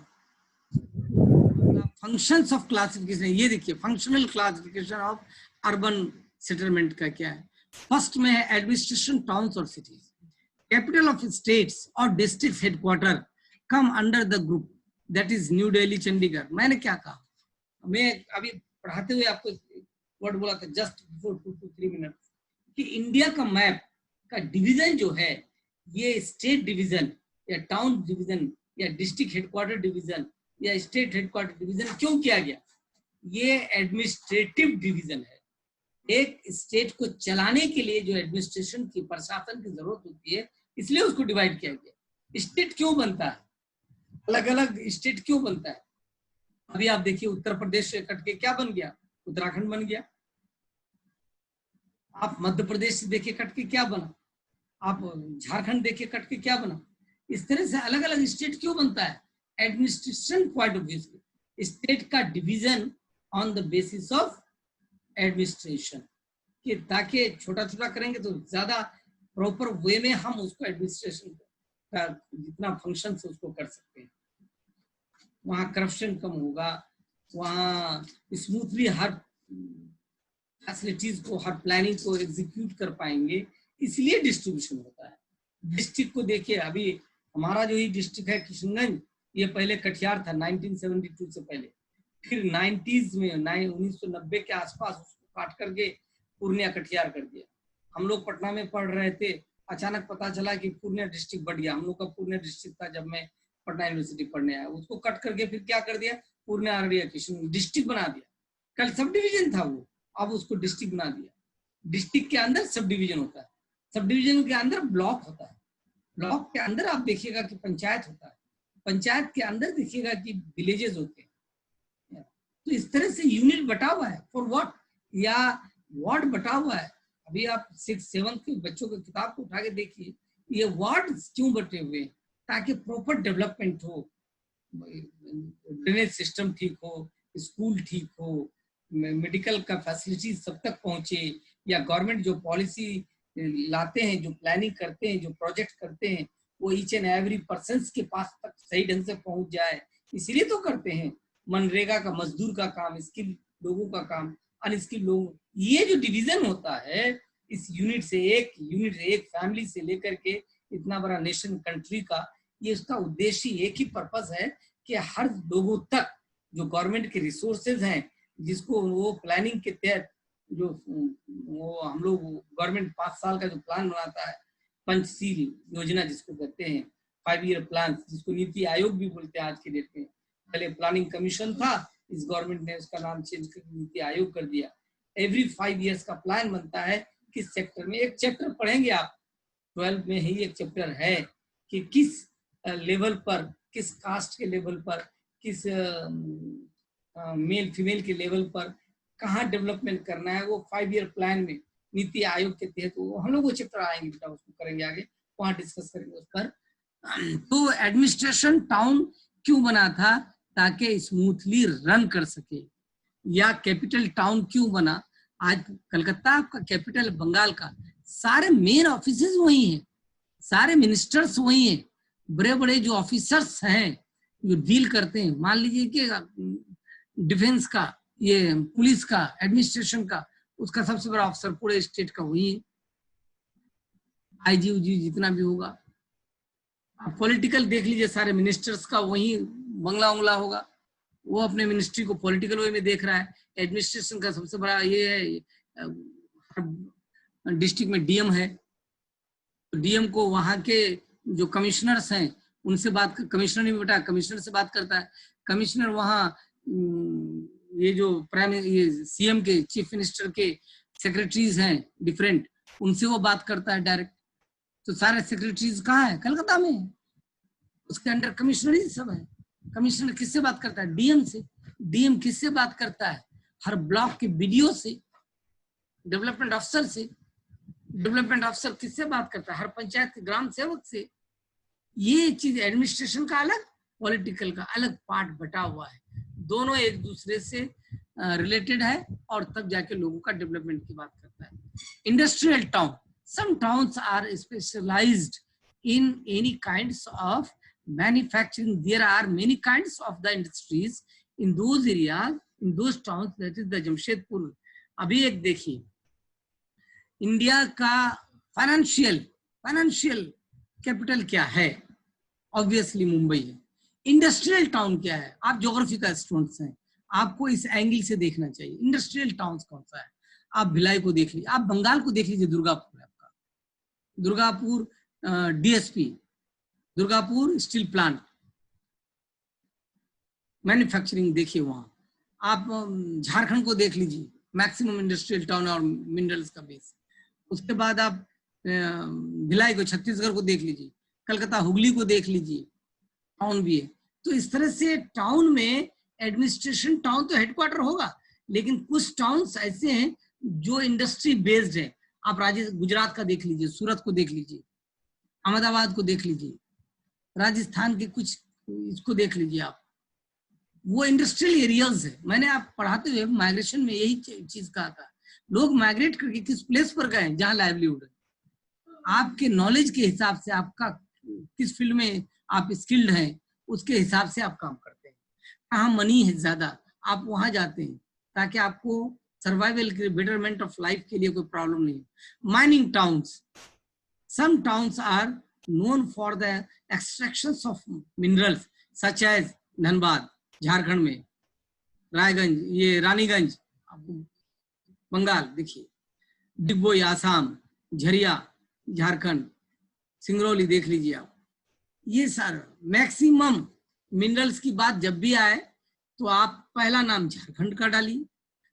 फंक्शंस ऑफ क्लासिफिकेशन, ये देखिए functional classification of urban settlement का क्या है। फर्स्ट में है एडमिनिस्ट्रेशन टाउन्स और सिटीज। कैपिटल ऑफ स्टेट्स और district headquarter come under the group that is new Delhi, Chandigarh. मैंने क्या कहा, मैं अभी पढ़ाते हुए आपको वर्ड बोला था जस्ट बिफोर 2 to 3 मिनट, कि इंडिया का मैप का डिवीजन जो है, ये स्टेट डिवीजन या टाउन डिवीजन या डिस्ट्रिक्ट हेडक्वार्टर डिवीजन या स्टेट हेडक्वार्टर डिवीजन क्यों किया गया? ये एडमिनिस्ट्रेटिव डिवीजन है। एक स्टेट को चलाने के लिए जो एडमिनिस्ट्रेशन की, प्रशासन की जरूरत होती है, इसलिए उसको डिवाइड किया गया। स्टेट क्यों बनता है, अलग अलग स्टेट क्यों बनता है? अभी आप देखिए उत्तर प्रदेश से कट के क्या बन गया, उत्तराखंड बन गया। आप मध्य प्रदेश से देखिए कट के क्या बना, आप झारखंड देखिए कट के क्या बना। इस तरह से अलग अलग स्टेट क्यों बनता है? एडमिनिस्ट्रेशन पॉइंट ऑफ व्यू से स्टेट का division on the basis of administration, कि ताकि छोटा छोटा करेंगे तो ज्यादा प्रॉपर वे में हम उसको एडमिनिस्ट्रेशन का जितना फंक्शन है उसको कर सकते हैं। वहाँ करप्शन कम होगा, वहाँ स्मूथली हर फैसिलिटीज को, हर प्लानिंग को एग्जीक्यूट कर पाएंगे, इसलिए डिस्ट्रीब्यूशन होता है। डिस्ट्रिक्ट को देखिए, अभी हमारा जो ही डिस्ट्रिक्ट है किशनगंज, ये पहले कटिहार था 1972 से पहले, फिर 90s में 1990 के आसपास उसको काट करके पूर्णिया कटिहार कर दिया। हम लोग पटना में पढ़ रहे थे, अचानक पता चला कि पूर्णिया डिस्ट्रिक्ट बढ़ गया। हम लोग का पूर्णिया डिस्ट्रिक्ट था जब मैं पटना यूनिवर्सिटी पढ़ने आया, उसको कट करके फिर क्या कर दिया, पूर्णिया अररिया किशनगंज डिस्ट्रिक्ट बना दिया। कल सब डिवीजन था वो, अब उसको डिस्ट्रिक्ट बना दिया। डिस्ट्रिक्ट के अंदर सब डिवीजन होता है, सब डिवीजन के अंदर ब्लॉक होता है, ब्लॉक के अंदर आप देखिएगा कि पंचायत होता है, पंचायत के अंदर देखिएगा कि विलेजेस होते हैं। तो इस तरह से यूनिट बटा हुआ है फॉर व्हाट, या वार्ड बटा हुआ है। अभी आप 6th 7th के बच्चों की किताब को उठा के देखिए, ये वार्ड क्यों बटे हुए हैं? ताकि प्रॉपर डेवलपमेंट हो। ड्रेनेज सिस्टम ठीक हो, स्कूल ठीक हो, मेडिकल का फैसिलिटी सब तक पहुंचे, या गवर्नमेंट जो पॉलिसी लाते हैं, जो प्लानिंग करते हैं, जो प्रोजेक्ट करते हैं, वो ईच एंड एवरी पर्सन के पास तक सही ढंग से पहुंच जाए, इसलिए तो करते हैं। मनरेगा का मजदूर का काम, स्किल लोगों का काम, अनस्किल लोग, ये जो डिवीजन होता है इस यूनिट से एक फैमिली से लेकर के इतना बड़ा नेशन कंट्री का, ये उसका उद्देश्य एक ही पर्पस है कि हर लोगों तक जो गवर्नमेंट के रिसोर्सेज हैं, जिसको वो प्लानिंग के तहत जो वो हम लोग गवर्नमेंट 5 साल का जो प्लान बनाता है, पंचशील योजना जिसको कहते हैं, 5 ईयर प्लान, जिसको नीति आयोग भी बोलते हैं आज के डेट में। पहले प्लानिंग कमीशन था, इस गवर्नमेंट ने उसका नाम चेंज करके नीति आयोग कर दिया। एवरी 5 इयर्स का प्लान बनता है किस सेक्टर में। एक चैप्टर पढ़ेंगे आप, 12 में ही एक चैप्टर है कि किस लेवल पर, किस कास्ट के लेवल पर, किस मेल फीमेल के लेवल पर कहाँ डेवलपमेंट करना है, वो 5 ईयर प्लान में नीति आयोग के तहत वो हम लोग वो चैप्टर आएंगे बेटा, उसको करेंगे आगे, वहां डिस्कस करेंगे उस पर। तो एडमिनिस्ट्रेशन टाउन क्यों बना था? ताकि स्मूथली रन कर सके। या कैपिटल टाउन क्यों बना? आज कलकत्ता आपका कैपिटल बंगाल का, सारे मेन ऑफिसेज वही हैं, सारे मिनिस्टर्स वही हैं, बड़े बड़े जो ऑफिसर्स हैं जो डील करते हैं, मान लीजिए कि डिफेंस का, ये पुलिस का, एडमिनिस्ट्रेशन का, उसका सबसे बड़ा ऑफिसर पूरे स्टेट का वही है, आईजी उजी जितना भी होगा। आप पॉलिटिकल देख लीजिए, सारे मिनिस्टर्स का वही बंगला उंगला होगा, वो अपने मिनिस्ट्री को पॉलिटिकल वे में देख रहा है। एडमिनिस्ट्रेशन का सबसे बड़ा ये है, डिस्ट्रिक्ट में डीएम है, तो डीएम को वहां के जो कमिश्नर्स हैं उनसे बात, कमिश्नर नहीं बेटा, कमिश्नर से बात करता है। कमिश्नर वहाँ ये जो प्राइम, ये सीएम के, चीफ मिनिस्टर के सेक्रेटरीज हैं डिफरेंट, उनसे वो बात करता है डायरेक्ट। तो सारे सेक्रेटरीज कहाँ है? कलकत्ता में, उसके अंडर कमिश्नर ही सब है। कमिश्नर किससे बात करता है? डीएम से। डीएम किससे बात करता है? हर ब्लॉक के बीडीओ से, डेवलपमेंट अफसर से। डेवलपमेंट अफसर किससे बात करता है? हर पंचायत के ग्राम सेवक से। ये चीज एडमिनिस्ट्रेशन का अलग, पॉलिटिकल का अलग पार्ट बटा हुआ है, दोनों एक दूसरे से रिलेटेड है, और तब जाके लोगों का डेवलपमेंट की बात करता है। Industrial town, some towns are specialized in any kinds of manufacturing. There are many kinds of the industries in those areas, in those towns, that is the Jamshedpur. अभी एक देखिए, इंडिया का फाइनेंशियल कैपिटल क्या है? Obviously Mumbai है। Industrial town क्या है? आप ज्योग्राफी का स्टूडेंट्स हैं, आपको इस एंगल से देखना चाहिए। इंडस्ट्रियल टाउन कौन सा है? आप भिलाई को देख लीजिए, आप बंगाल को देख लीजिए, दुर्गापुर है आपका, Durgapur DSP, Durgapur steel plant, manufacturing देखिए वहां। आप झारखंड को देख लीजिए, मैक्सिमम इंडस्ट्रियल टाउन और मिनरल्स का बेस। उसके बाद आप भिलाई को, छत्तीसगढ़ को देख लीजिए, कलकत्ता हुगली को देख लीजिए, टाउन भी है। तो इस तरह से टाउन में एडमिनिस्ट्रेशन, टाउन तो हेडक्वार्टर होगा, लेकिन कुछ टाउन्स ऐसे हैं जो इंडस्ट्री बेस्ड है। आप गुजरात का देख लीजिए, सूरत को देख लीजिए, अहमदाबाद को देख लीजिए, राजस्थान के कुछ इसको देख लीजिए आप, वो इंडस्ट्रियल एरियाज है। मैंने आप पढ़ाते हुए माइग्रेशन में यही चीज कहा था, लोग माइग्रेट करके किस प्लेस पर गए जहां लाइवलीहुड है। आपके नॉलेज के हिसाब से, आपका किस फील्ड में आप स्किल्ड हैं, उसके हिसाब से आप काम करते हैं। कहाँ मनी है ज्यादा, आप वहां जाते हैं, ताकि आपको सर्वाइवल के, बेटरमेंट ऑफ लाइफ के लिए कोई प्रॉब्लम नहीं। Mining towns, some towns are known for the extractions of minerals such as Dhanbad Jharkhand में, रायगंज, ये रानीगंज बंगाल देखिए, डिगबोई आसाम, झरिया झारखंड, सिंगरौली देख लीजिए आप। ये सारा मैक्सिमम मिनरल्स की बात जब भी आए तो आप पहला नाम झारखंड का डालिए,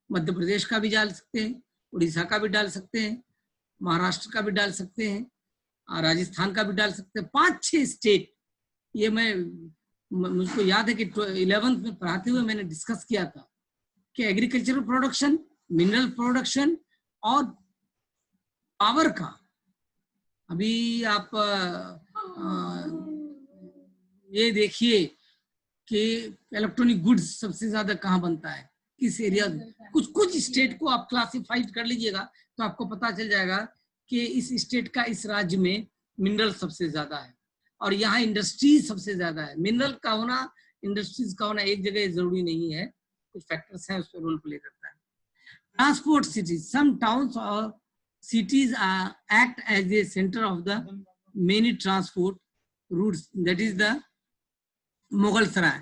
मध्य प्रदेश का भी डाल सकते हैं, उड़ीसा का भी डाल सकते हैं, महाराष्ट्र का भी डाल सकते हैं, राजस्थान का भी डाल सकते हैं। 5-6 स्टेट, ये मुझको याद है कि 11th में पढ़ाते हुए मैंने डिस्कस किया था कि एग्रीकल्चरल प्रोडक्शन, मिनरल प्रोडक्शन और पावर का। अभी आप ये देखिए कि इलेक्ट्रॉनिक गुड्स सबसे ज्यादा कहाँ बनता है, किस एरिया। कुछ स्टेट को आप क्लासिफाइड कर लीजिएगा तो आपको पता चल जाएगा कि इस स्टेट का इस राज्य में मिनरल सबसे ज्यादा है और यहाँ इंडस्ट्रीज सबसे ज्यादा है। मिनरल का होना, इंडस्ट्रीज का होना एक जगह जरूरी नहीं है, कुछ फैक्टर्स हैं उस पर रोल प्ले करता है। ट्रांसपोर्ट सिटीज, सम टाउन्स और cities act as a center of the many transport routes, that is the Mughal Sarai.